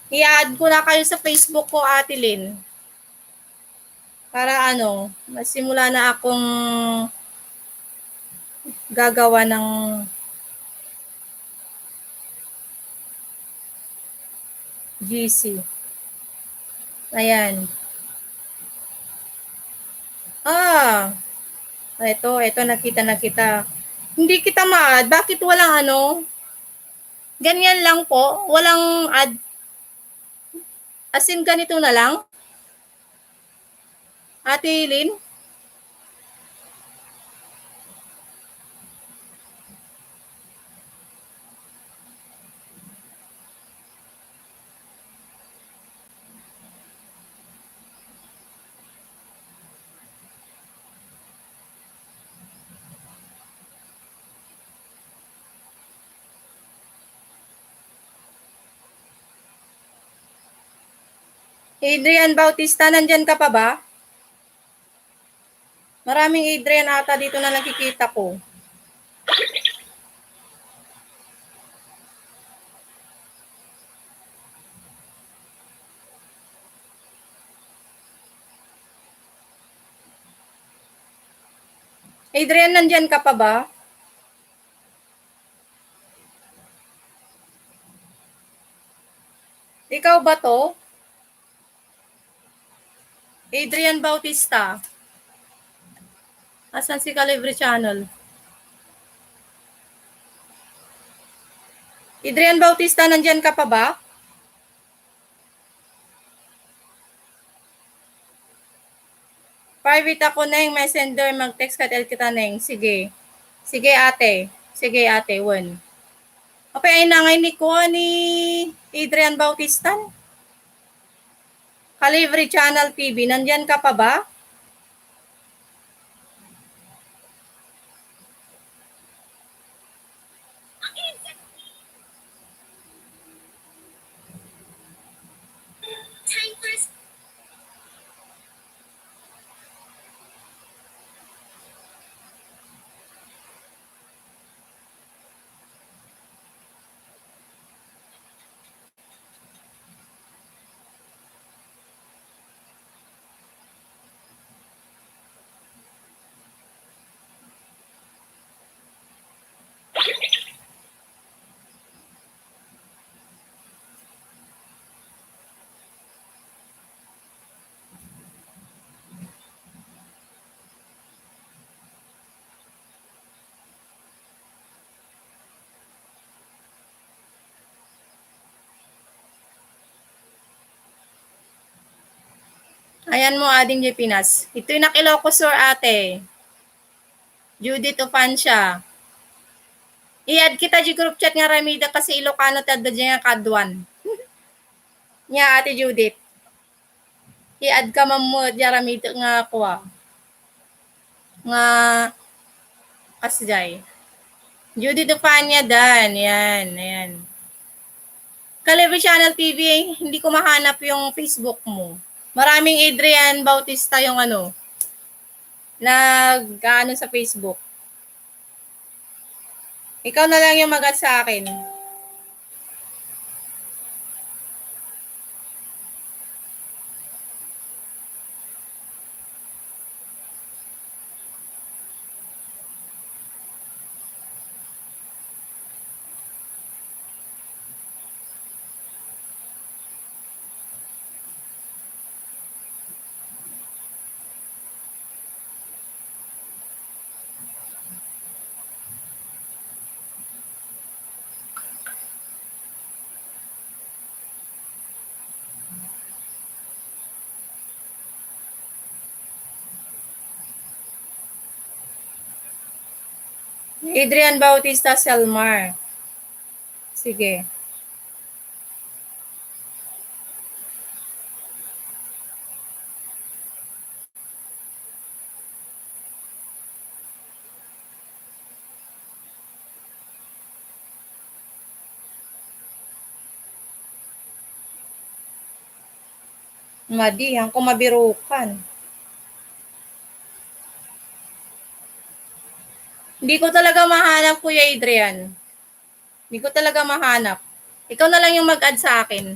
I-add ko na kayo sa Facebook ko, Ate Lynn. Para masimula na akong gagawa ng GC. Ayan. Ito, nakita na kita. Hindi kita ma-add. Bakit walang Ganyan lang po. Walang add. As in, ganito na lang. Ate Lynn? Adrian Bautista, nandyan ka pa ba? Maraming Adrian ata dito na nakikita ko. Adrian, nandyan ka pa ba? Ikaw ba to? Adrian Bautista. Asan si Calibre Channel? Adrian Bautista, nandyan ka pa ba? Private ako na yung messenger, mag-text ka kita neng. Sige. Sige ate. Sige ate, one. Okay, ay nangay ni ko ni Adrian Bautista. Calibre Channel TV, nandyan ka pa ba? Ayan mo, ading Pinas. Ito'y nakilokosor ate. Judith Ofancia. I-add kita di group chat nga Ramida kasi Ilocano tadda dyan nga kadwan. Nya ate Judith. I-add ka mo di Ramida nga kuha. Nga kasjay. Judith Ofancia dan. Yan, ayan. Calibre Channel TV, hindi ko mahanap yung Facebook mo. Maraming Adrian Bautista yung nag-ano sa Facebook. Ikaw na lang yung mag-add sa akin. Adrian Bautista Selmar. Sige. Madihan ko mabirukan. Hindi ko talaga mahanap, Kuya Adrian. Hindi ko talaga mahanap. Ikaw na lang yung mag-add sa akin.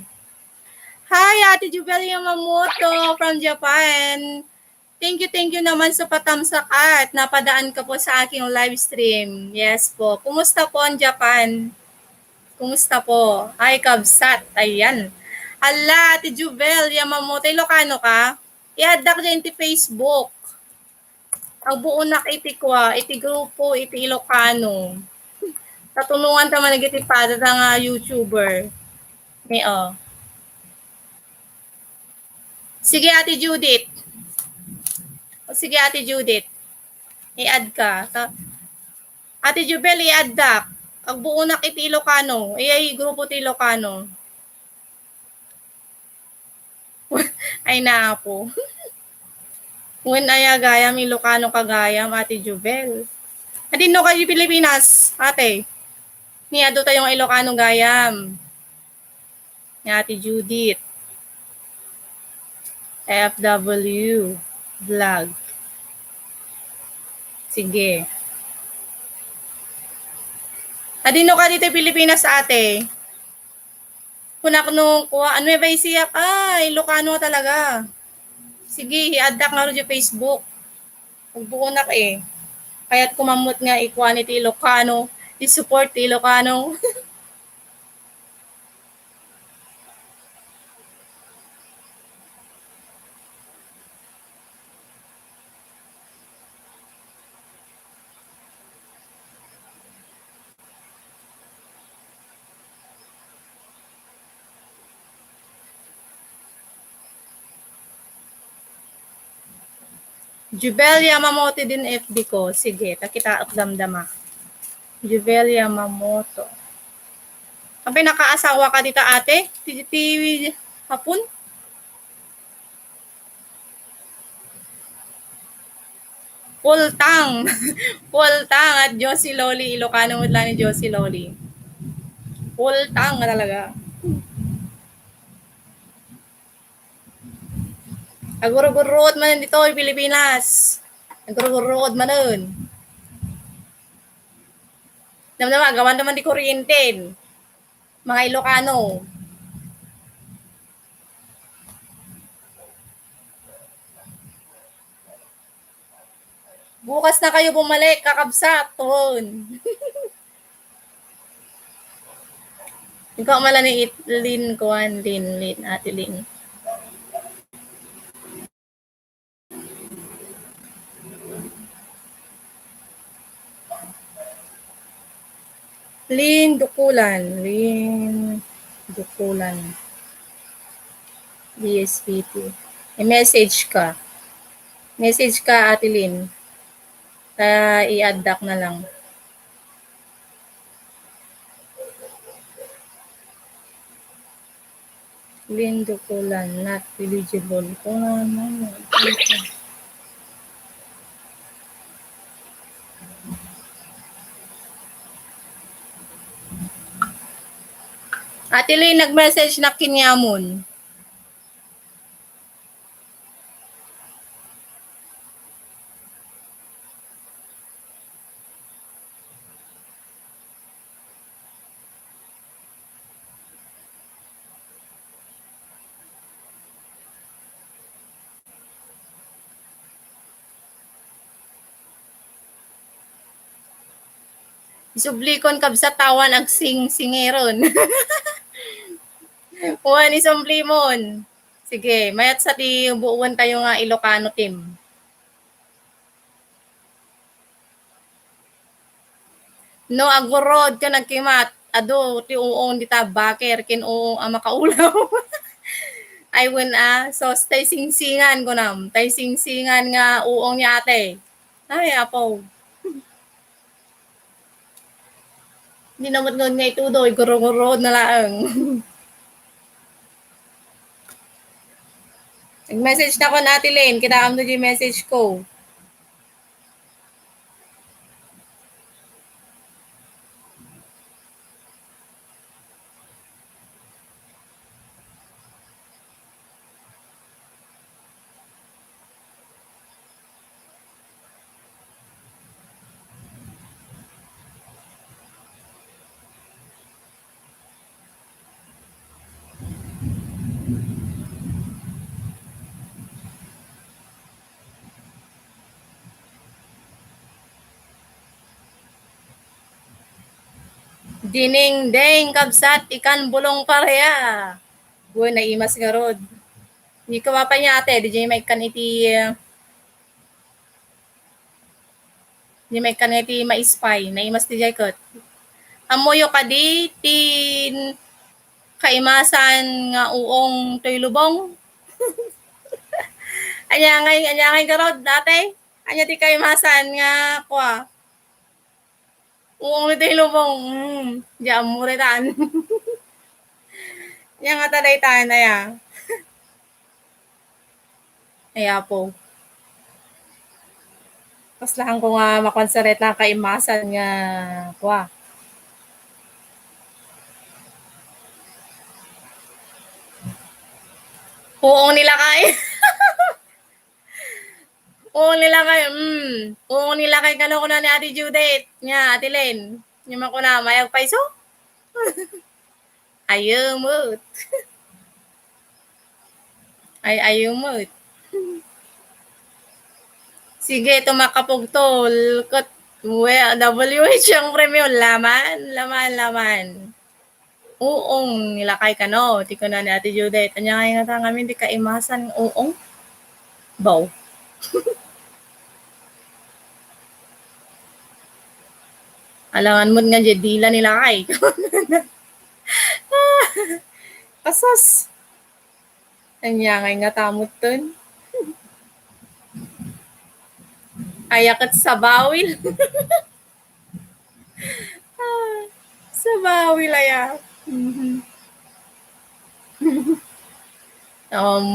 Hi, Ate Jubel Yamamoto from Japan. Thank you naman sa patamsak at napadaan ka po sa aking live stream. Yes po. Kumusta po ang Japan? Kumusta po? Ay, kabsat. Ayan. Hala, Ate Jubel Yamamoto. Ilocano ka? I-add ka dyan ti Facebook. Ang buo na iti kwa, iti grupo, iti Ilocano. Tatulungan ta man iti pada nga YouTuber. May Sige Ate Judith. Sige Ate Judith. I-add ka. Ate Jubel, i-add dak. Ang buo na iti Ilocano. Ay grupo ti Ilocano. Ay na po. When ayagayam Ilocano kagayam Ate Jubel. Adino kayo Pilipinas, ate. Niado tayong Ilocano gayam. Ni Ate Judith. FW vlog. Sige. Adino ka dito Pilipinas, ate. Kunak nung kuha, ano ba isiyak? Ilocano talaga. Sige, i-add ka nga rin yung Facebook. Magbuunak eh. Kaya't kumamot nga equality Ilocano, i-support ti Ilocano. Jubel Yamamoto din FB ko. Sige, takita at damdama. Jubel Yamamoto. Ang pinakaasawa ka dito ate? TV hapon? Pultang. Pultang at Josie Loli. Ilocano mo lang ni Josie Loli. Pultang na talaga. Agurugurod man dito ay Pilipinas. Agurugurod man nun. Naman, gawan naman di kuryente. Mga Ilocano. Bukas na kayo bumalik, kakabsat. Ton. Ikaw mala ni Lin, Kuan, Lin, Ate Lin. Lin Dukulan. DSPT. I-message ka. Message ka, Ate Lin. I-add na lang. Lin Dukulan, not eligible. Kung ano. Ate Lin, nag-message na Kinyamon. Isublikon kab sa tawan ag singeron. Juan Isumblimon. Sige, mayat sa ti buuan tayo nga Ilocano team. No agurod ka nagkimat. Ado, ti uong di tabaker, kin uong ang makaulaw. I win so tay singsingan ko nam. Tay singsingan nga uong ni ate. Ay, apo. Hindi naman ngon nga ito do, igurong-urod na lang. Nag-message na ko na Ate Lane, kita am do di message ko. Dining-ding kabsat ikan bulong pareha. Buwan na imas nga rod. Hindi ka mapa niya ate, di may kan iti ma-spy, na imas ti jaykot. Amoyo ka di, tin kaimasan nga uong toy lubong. Anyangay ka rod dati. Anya ti kaimasan nga kwa. Uong toy lubong. Diyan mo retan. Yang nga taday tayo na ya. Aya po. Paslahan ko nga makonsaret lang kaimasan nga kwa. Uong nila kay. Uong nila kay. Uong nila kay kano ko na ni Ate Judith. Nya, Ate Len. Yung ko na mayag paiso. Ayumot. Ayumot. Sige, tumakapog tol. Well, WH ang premium. Laman. Uong nilakay ka no. Ti ko na ni Ate Judith. Anya nga nga kami di kaimasan uong. Bow. Alangan mo nga dyan, dila nilakay. Asas. Anya nga tamot ton. Ayakat sa bawil. Sa bawil aya.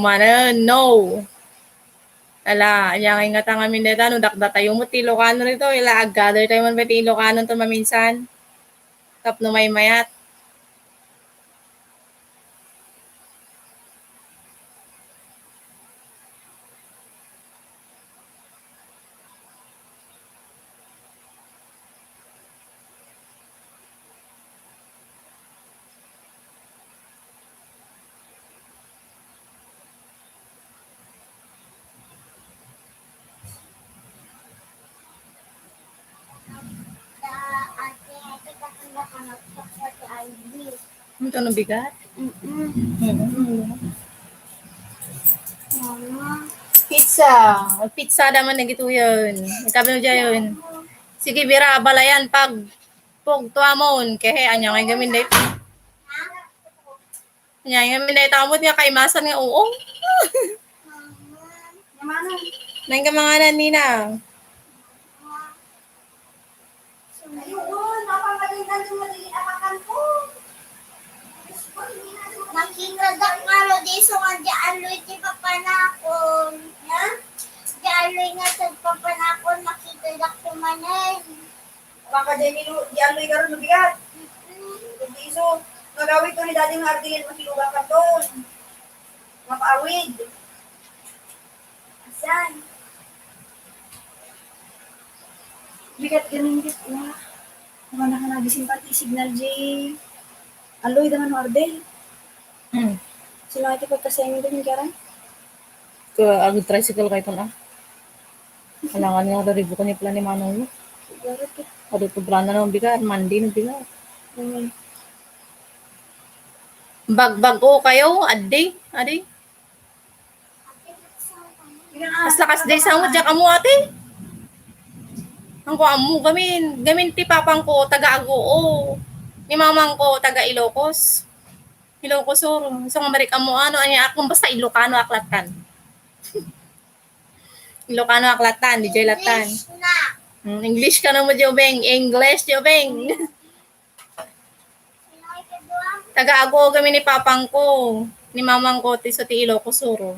Mana, no. Ala, anya nga tanga mineta no dakda tayo mo ti Ilocano rito, ila gather tayo man pati Ilocano to maminsan. Tapno may mayat. Ito no bigat. Pizza. Pizza naman na gito yun. Ikabi mo dyan yun. Sige, bira, balayan pag tuwa mo. Kaya anya nga gamin dahil. Anya nga gamin dahil tamot nga kaimasan nga uong. Nang ka mga nanina. Ayun, napamalitan yung maliit apakan ko. Nakikadak nga ro di so nga di aloy ti papanakon. Ha? Di aloy nga sa papanakon nakikadak kumanen. Baka di aloy ka rin mabigat. Hindi iso, magawid ko ni dating Ardilin, masiluga ka doon. Mapaawid. Asan? Bigat ganun git na. Kumanda ka nagising pati signal J. Aloy naman no Ardel. Sila iti pagkasayin din yung karan? Agad tricycle kayo na. Kailangan nga ribo ko ni plan ni Manong mo. Garot ka. Ado to branda ng bigat, mandi ng bigat. Bagbag ko kayo, adi. As lakas day sa mo, diyak amo ate. Ang ko amo, gamin ti papang ko, taga Agoo. Ni mamang ko, taga Ilocos. Ilocos Sur. So nga marik amo, anya akong basta Ilocano aklatan. Ilocano aklatan, DJ Latan. English ka na mo, Jobeng. English, Jobeng. Taga Agoo kami ni papang ko. Ni mamang ko, ti Ilocos Sur.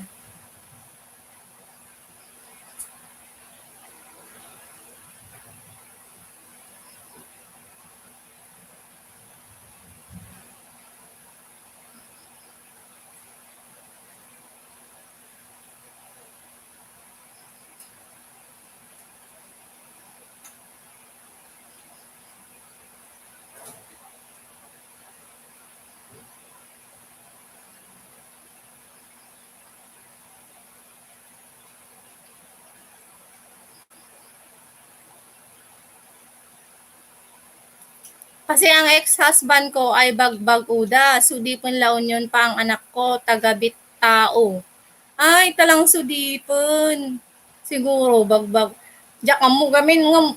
Kasi ang ex-husband ko ay bagbag uda. Sudipon laon yun pa ang anak ko, tagabit tao. Ay, talang sudipon. Siguro, bagbag. Diyak mo gamin nga,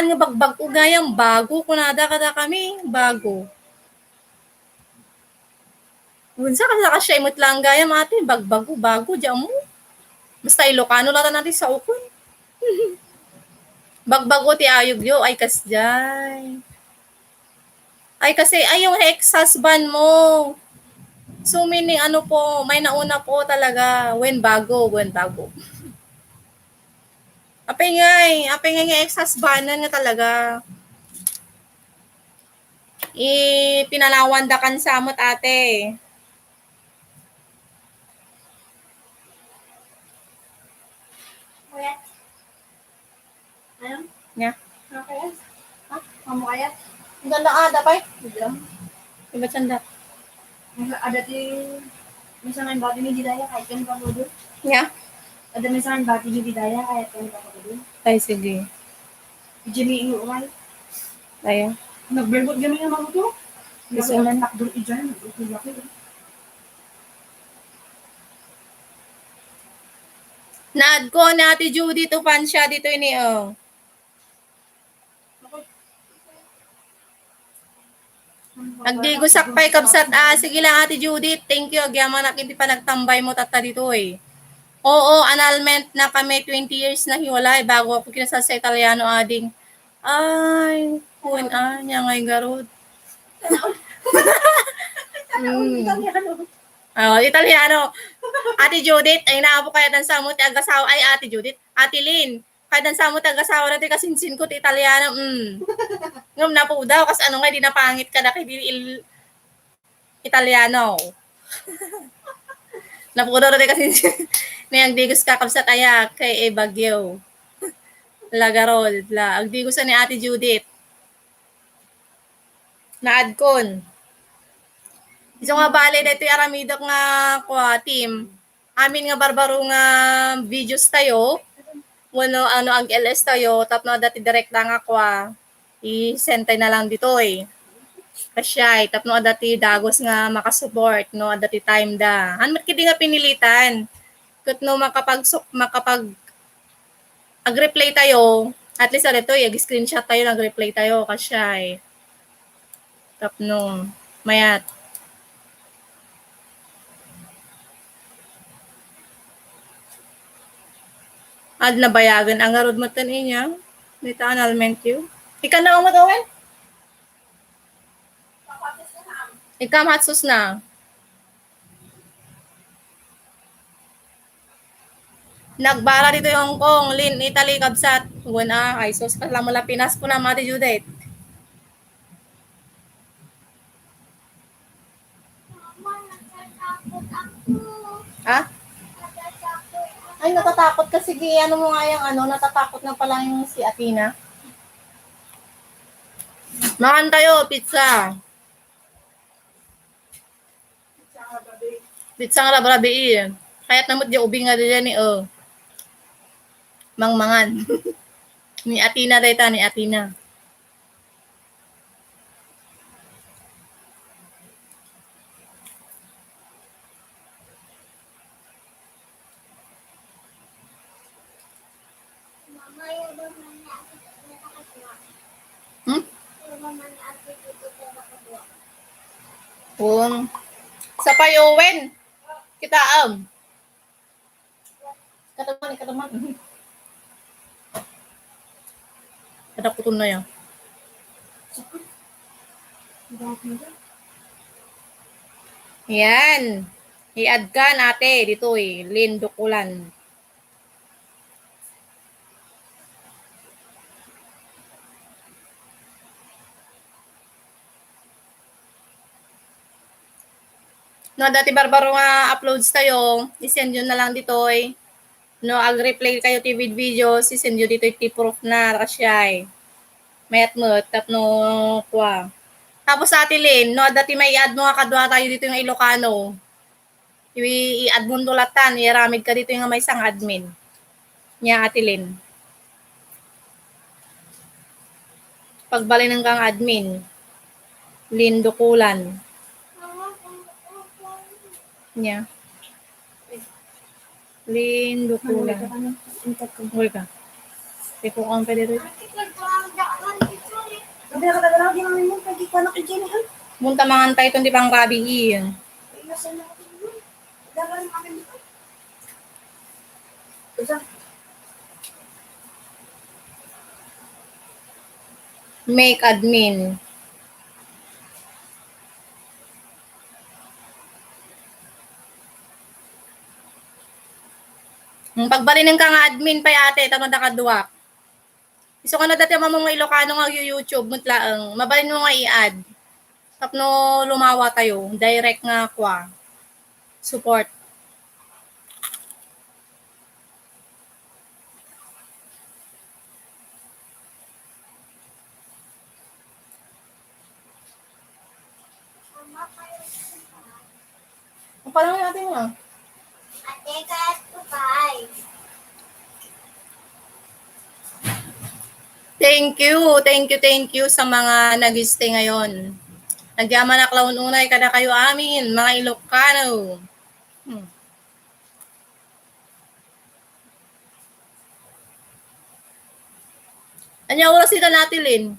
nga bagbag ugayang bago. Kunada kada kami, bago. Unsa ka siya imot lang gayam ate, bagbago, bago, diyak mo. Basta Ilocano lang natin sa ukon. Bagbago ti ayog yo, ay kasjay. Ay kasi ay yung ex-husband mo. So meaning ano po, may nauna po talaga when bago. Apay nga ex-husbandan nga talaga. Pinalawan da kan samot ate. Kaya? Ano? Nya. Kaya? Ha? Kamu kaya? Ang ganda ada pa. Diyan. Iba sanda. Ada ti, misalnya bati ni Didaya, kahit kan pa ko doon. Nya. Ada misalnya bati ni Didaya, kahit kan pa ko doon. Ay sige. Jimmy ingo umay. Ayun. Nagbergot kami ng mga to. Gusto Kasi man. takdol ijan. Naad ko na Ate Judy to fan siya dito ini oh. Agdi ko sakpay kabsat sige lang Ate Judith. Thank you. Agyaman na hindi pa nagtambay mo tata dito eh. Oo, annulment na kami 20 years na hiwalay bago ako kinasal sa Italiano ading. Ay, kun niya ngay garod. Italiano. Ate Judith, ay naabo kaya dan sa mo ti agasawa ay Ate Judith. Ate Lynn, kaya dan sa mo ti agasawa natin kasinsin ko ti Italiano. Ngam na po daw kasi ano nga di napangit ka na kay di Italiano. Napudo natin kasi niyang digos kakabsat aya kay Bagyo. Lagarol, agdigos ni Ate Judith. Naadkon. Iso nga bale dito aramidok nga kwa team. Amin nga barbaro nga videos tayo. Ano ang LS tayo tapno dati direct lang ako i-send na lang dito eh. Kasyay, tapno dati dagos nga makasupport no dati time da. Hanmat kidi nga pinilitan. Ket no makapag ag-reply tayo, at least dito i-screenshot tayo nag-reply tayo kasyay. Tapno mayat. Ad na bayagan ang arod mo tan inya. Dita annulment you. Ika na mo dawen? Ika matsus na. Nagbara dito yung Hong Kong, Lin, Italy, Kabsat. Wala, ay sos ka lang mula Pinas po na Mati Judith. Mama, natatakot ako. Ha? Natatakot. Ay, natatakot ka. Sige, ano mo nga yung natatakot na pala yung si Athena. Makan tayo, pizza. Pizza nga rabi eh. Kaya't namot di ubing nga dyan ni mangmangan. Ni Athena dayta, ni Athena. Mama, yung naman na ako nakakatuwa. Yung naman na ako dito nakakatuwa. Sa payuwen. Kita kataman. Kataputon na yan. Yan. I-add ka nate dito eh. Lin Dukulan. No, dati barbaro nga uploads tayo. I-send yun na lang dito eh. No, ag-replay kayo ti video. I-send yun dito i-proof na kasyay. Mayat mo. Tapno kwa. Tapos sa atin Lin, no, dati may i-add mo nga kadwa tayo dito yung Ilocano. I-add mo tulatan. I-ramid ka dito yung may isang admin. Niya Atilin. Pagbalin ng kang admin. Lin Dukulan. Niya. Lin Dukulan. Huwag ka. Ito kong pwede rin. Sabi na katagalaw, di namin mo, pagi ko na kay Jenny, ha? Munta mangantay itong di pang kabihin. Nasa na ako dito. Dagalan namin dito. Isa. Make admin. Pagbalinin ka nga admin pa ate, tama na kadwa. Iso ka na dati mamang Ilocano nga YouTube, mutlaang. Mabalin mo nga i-add. Tapno lumawa tayo. Direct nga kwa. Support. Ang parang natin nga. Ate, kahit to guys. Thank you sa mga nag-stay ngayon. Nagyaman na klaon unay kada kayo amin, mga Ilocano. Anya oras ita natilin?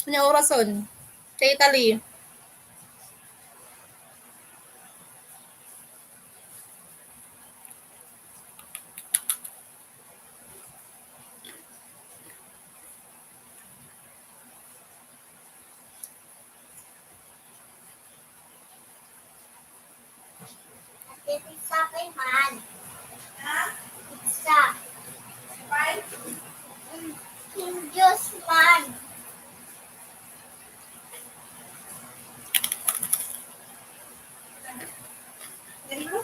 Anya orason? Sa Italy. Ate, pizza kay man. Ha? Pizza. Right? King Diyos man. Ganun mo?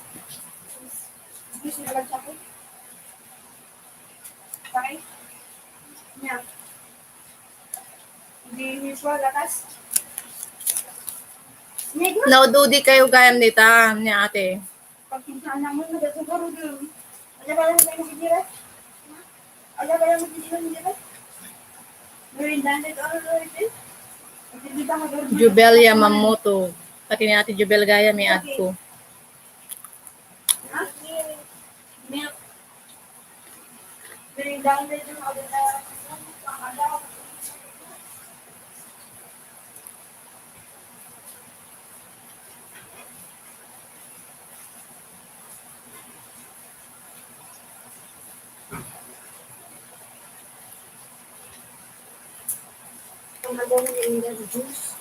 Gusto na lang siya ko. Okay? Niya. Hindi usual, lakas. Negro. Naududi kayo gayam dita ni ate. Pag pintaan naman, nagatugaro doon. Ano ba lang tayo magkikira? Ano ba lang magkikira? Merindan dito, ano ba ito? Magkikita ka doon. Jubel Yamamoto. Pati ni ate Jubel gaya may ad ko. Ha? Milk. Merindan dito, ano ba? Ang magawa niya yung gano'n juice.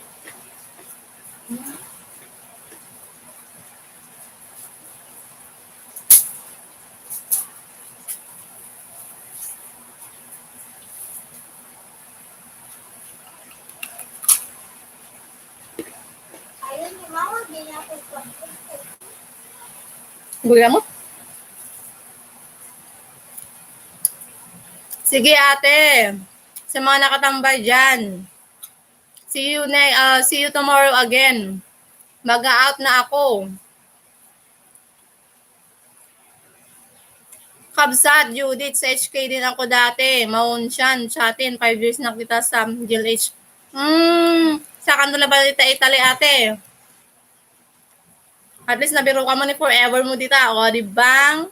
Ayun, yung mama, di niya ako Buya mo? Sige ate. Sa mga nakatambay dyan. See you tomorrow again. Mag-out na ako. Kabsat, Judith, sa HK din ako dati. Maun siyan, chatin. 5 years na kita sa GLH. Sa kanila ba dito Italy ate? At least nabiro ka mo ni forever mo dito. O, di bang?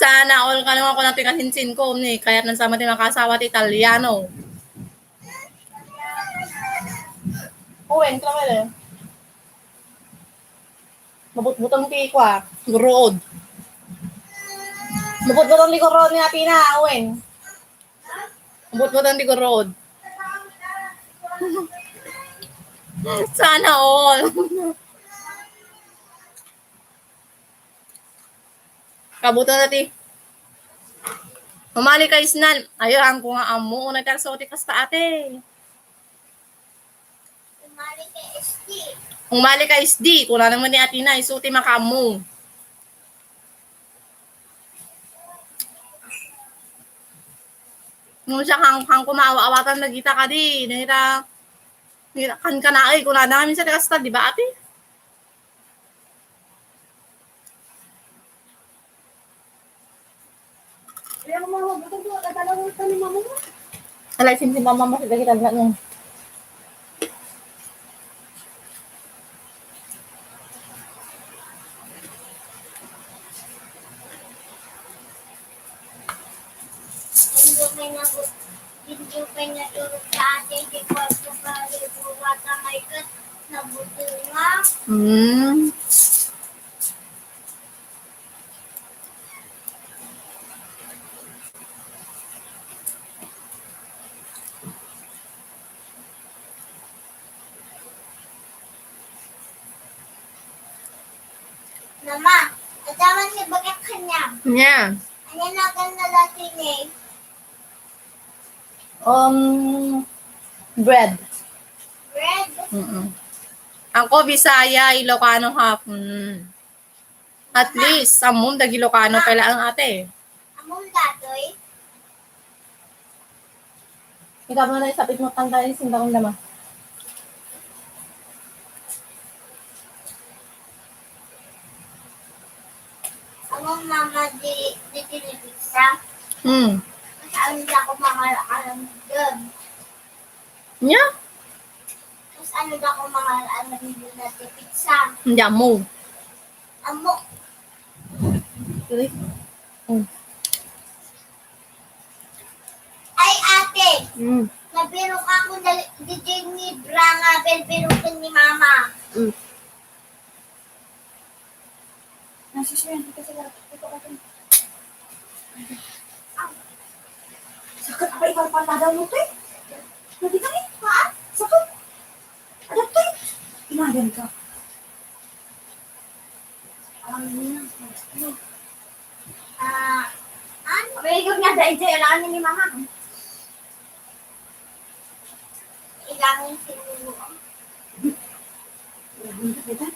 Sana all ka naman ako natin kasinsin ko. Kaya nansama din makasawa at Italiano. Uweng, trawel eh. Mabut-butang tiko ah. Road. Mabut-butang tiko road ni Apina, uweng. Mabut-butang tiko road. Sana all. Kabuto na ti. Mamali ka isnan. Ayun, ko nga amo. Nagkarsote kasta ate. Umali kay SD. Kung mali ka SD, kung na naman ni Atina, isuti makamu. Nung siya kang kumaawa-awatan na kita ka di. Nahira kan ka na ay, kung na namin sa kasta, di ba ate? Kaya mo mga butong ko, nagdalawang ka ni mama mo. Alay, simsim mama mo, sige kita na nung. Hindi kayo natulog sa atin. Di ko ako palibuwata may kat. Nabuti nga. Nama, nadaman si bagay kanya. Yeah. Ano na ganda natin eh? Bread. Bread. Ako, Bisaya, Ilocano half. At least, among dag Ilocano pala ang ate. Among datoy. Ikaw mo na isapit mo tanda yung sindang naman. Among mama di pizza. ano na ako mga alam doon. Nya? Tapos ano na ako mga alam doon na pizza. Hindi mo. Amo. Tuloy. Oh. Ay ate, Mm. nabiro ka ako na DJ ni Branga, biro ko ni Mama. Mm. Nasusuyan, dito sila. Dito ka rin. Sakit apa ikaw pantada mo, te? Hindi ka rin, ha? Sakit. Adak, te. Imagan ka. Alam mo na. Ano? Abay, ikaw nga dahil dyan. Alaan ni Mama. Ilangin siguro. Dito.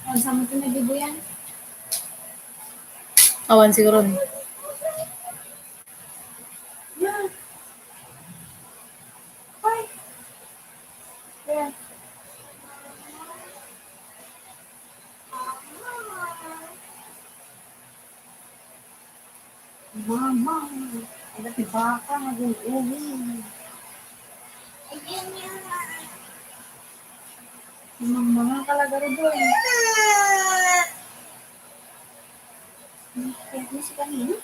Ang sama ito nagbibuyan. Awan siguro. Yan. Ay. Yan. Mama. Ada di baka mag-uwi. Ayun yung Mga kalagaro doon. Kaya mo si kanina?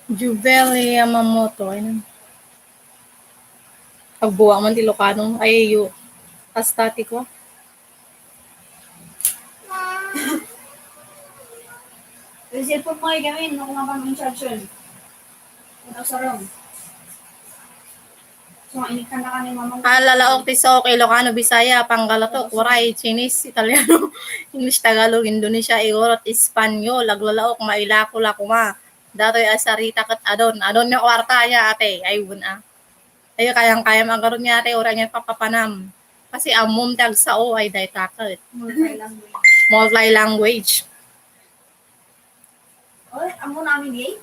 Jubel Yamamoto. Ayun. Pagbuwa man ti Ilocano. Ay, yu. Astatiko. Yung cellphone mo ay gawin. Nakuha ka ng instruction. Punta sa room. So, inikan na ka ni Mama. Lalaok ti sa Ilocano, Bisaya, Pangalato, Waray, Chinese, Italiano, English, Tagalog, Indonesia, Igorot, Espanyol, Laglalaok, Mailako-lako ma. Datoy asarita kat adon. Adon nga kwarta niya ate. Ayun ah. Ayo kayang-kaya magaron niya ate. Ora niya papapanam. Kasi amom tag sao ay day takot. Multi-language. Multi-language. Oy, amo namin gay.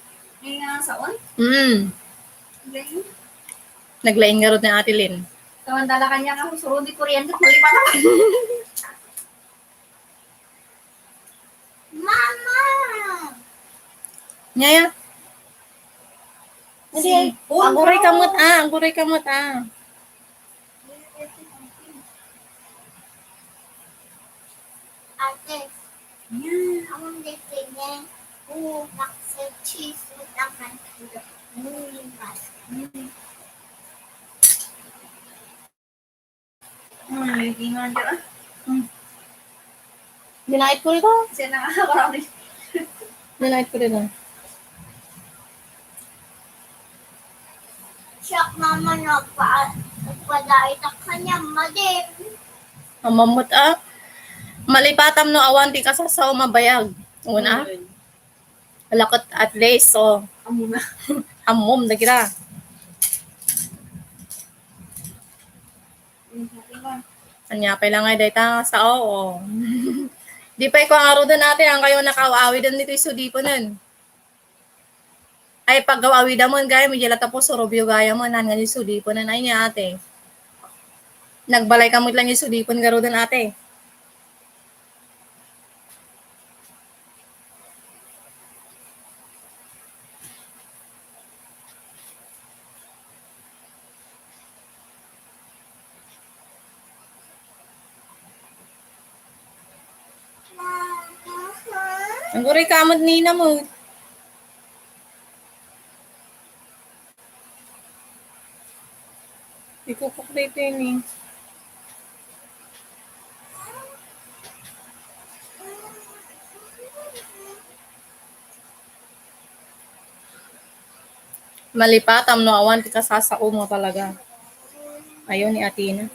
Ngayon nga sa on. Gay. Naglaing nga ron ni ate Lynn. Tawandala kanya ka surundi kuryente. Huli pa naman. Mama! Nyaya. Hindi. Aguray kamot ah. Aguray kamot ah. Ate, Yan. ang dito niya, nakasal cheese with ang kanto. Ingan dyan. Dinait ko rin ah. Kasi nakakakarap rin. Dinait ko rin ah. Siyak mama nagpadait ang kanya madim. Mamamot ah. Malipatam no awan ti kasasaw mabayag. Una. Lakot at least so. Amo na. Amom na gira. Anya pa lang ay dayta sa oo. Di pa ko ang aro doon natin ang kayo nakaawi doon dito isudipo nun. Ay paggawawi damon gaya medyo tapos sorobyo gaya mo nan nga isudipo nan ay niya ate. Nagbalay kamot lang isudipon garo doon ate. Ang guray kamot nina mo. Ikukukrito yun eh. Malipatam no awan ti kasasao mo talaga. Ayaw ni Atina.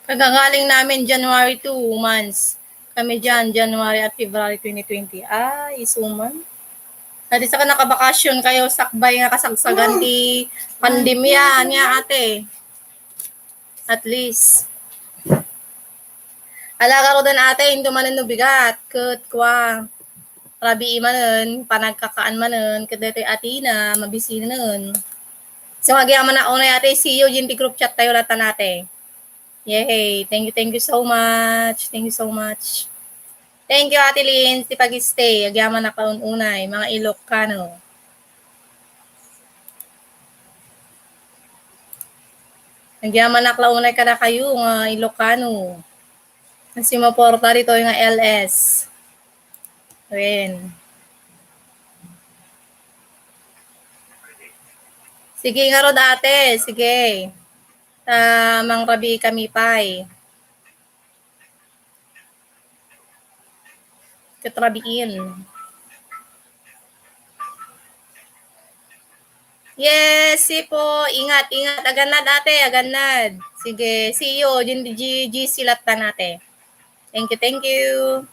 Kagagaling namin January 2 months. Kami dyan, January at February 2020. Ay, isuman. Dati sa ka nakabakasyon kayo, sakbay nga kasagsagan di pandemya niya ate. At least. Alaga ko din ate, hindi manan no bigat. Kat kwa. Rabi manan, panagkakaan manan, kadete atina, mabisi nun. So, agyaman na unay ate, see you, jinti group chat tayo lata nate. Yay! Thank you so much. Thank you so much. Thank you, Ate Lynn, si pag-stay. Agyaman na kaununay, mga Ilocano. Agyaman na kaunay ka na kayo, mga Ilocano. Kasi maporta rito yung LS. Ayan. Sige nga ro dati, sige. Mang Rabi kami pay. Katrabiin. Yes, si po. Ingat. Aganad ate, aganad. Sige, see you. GG silat na natin. Thank you.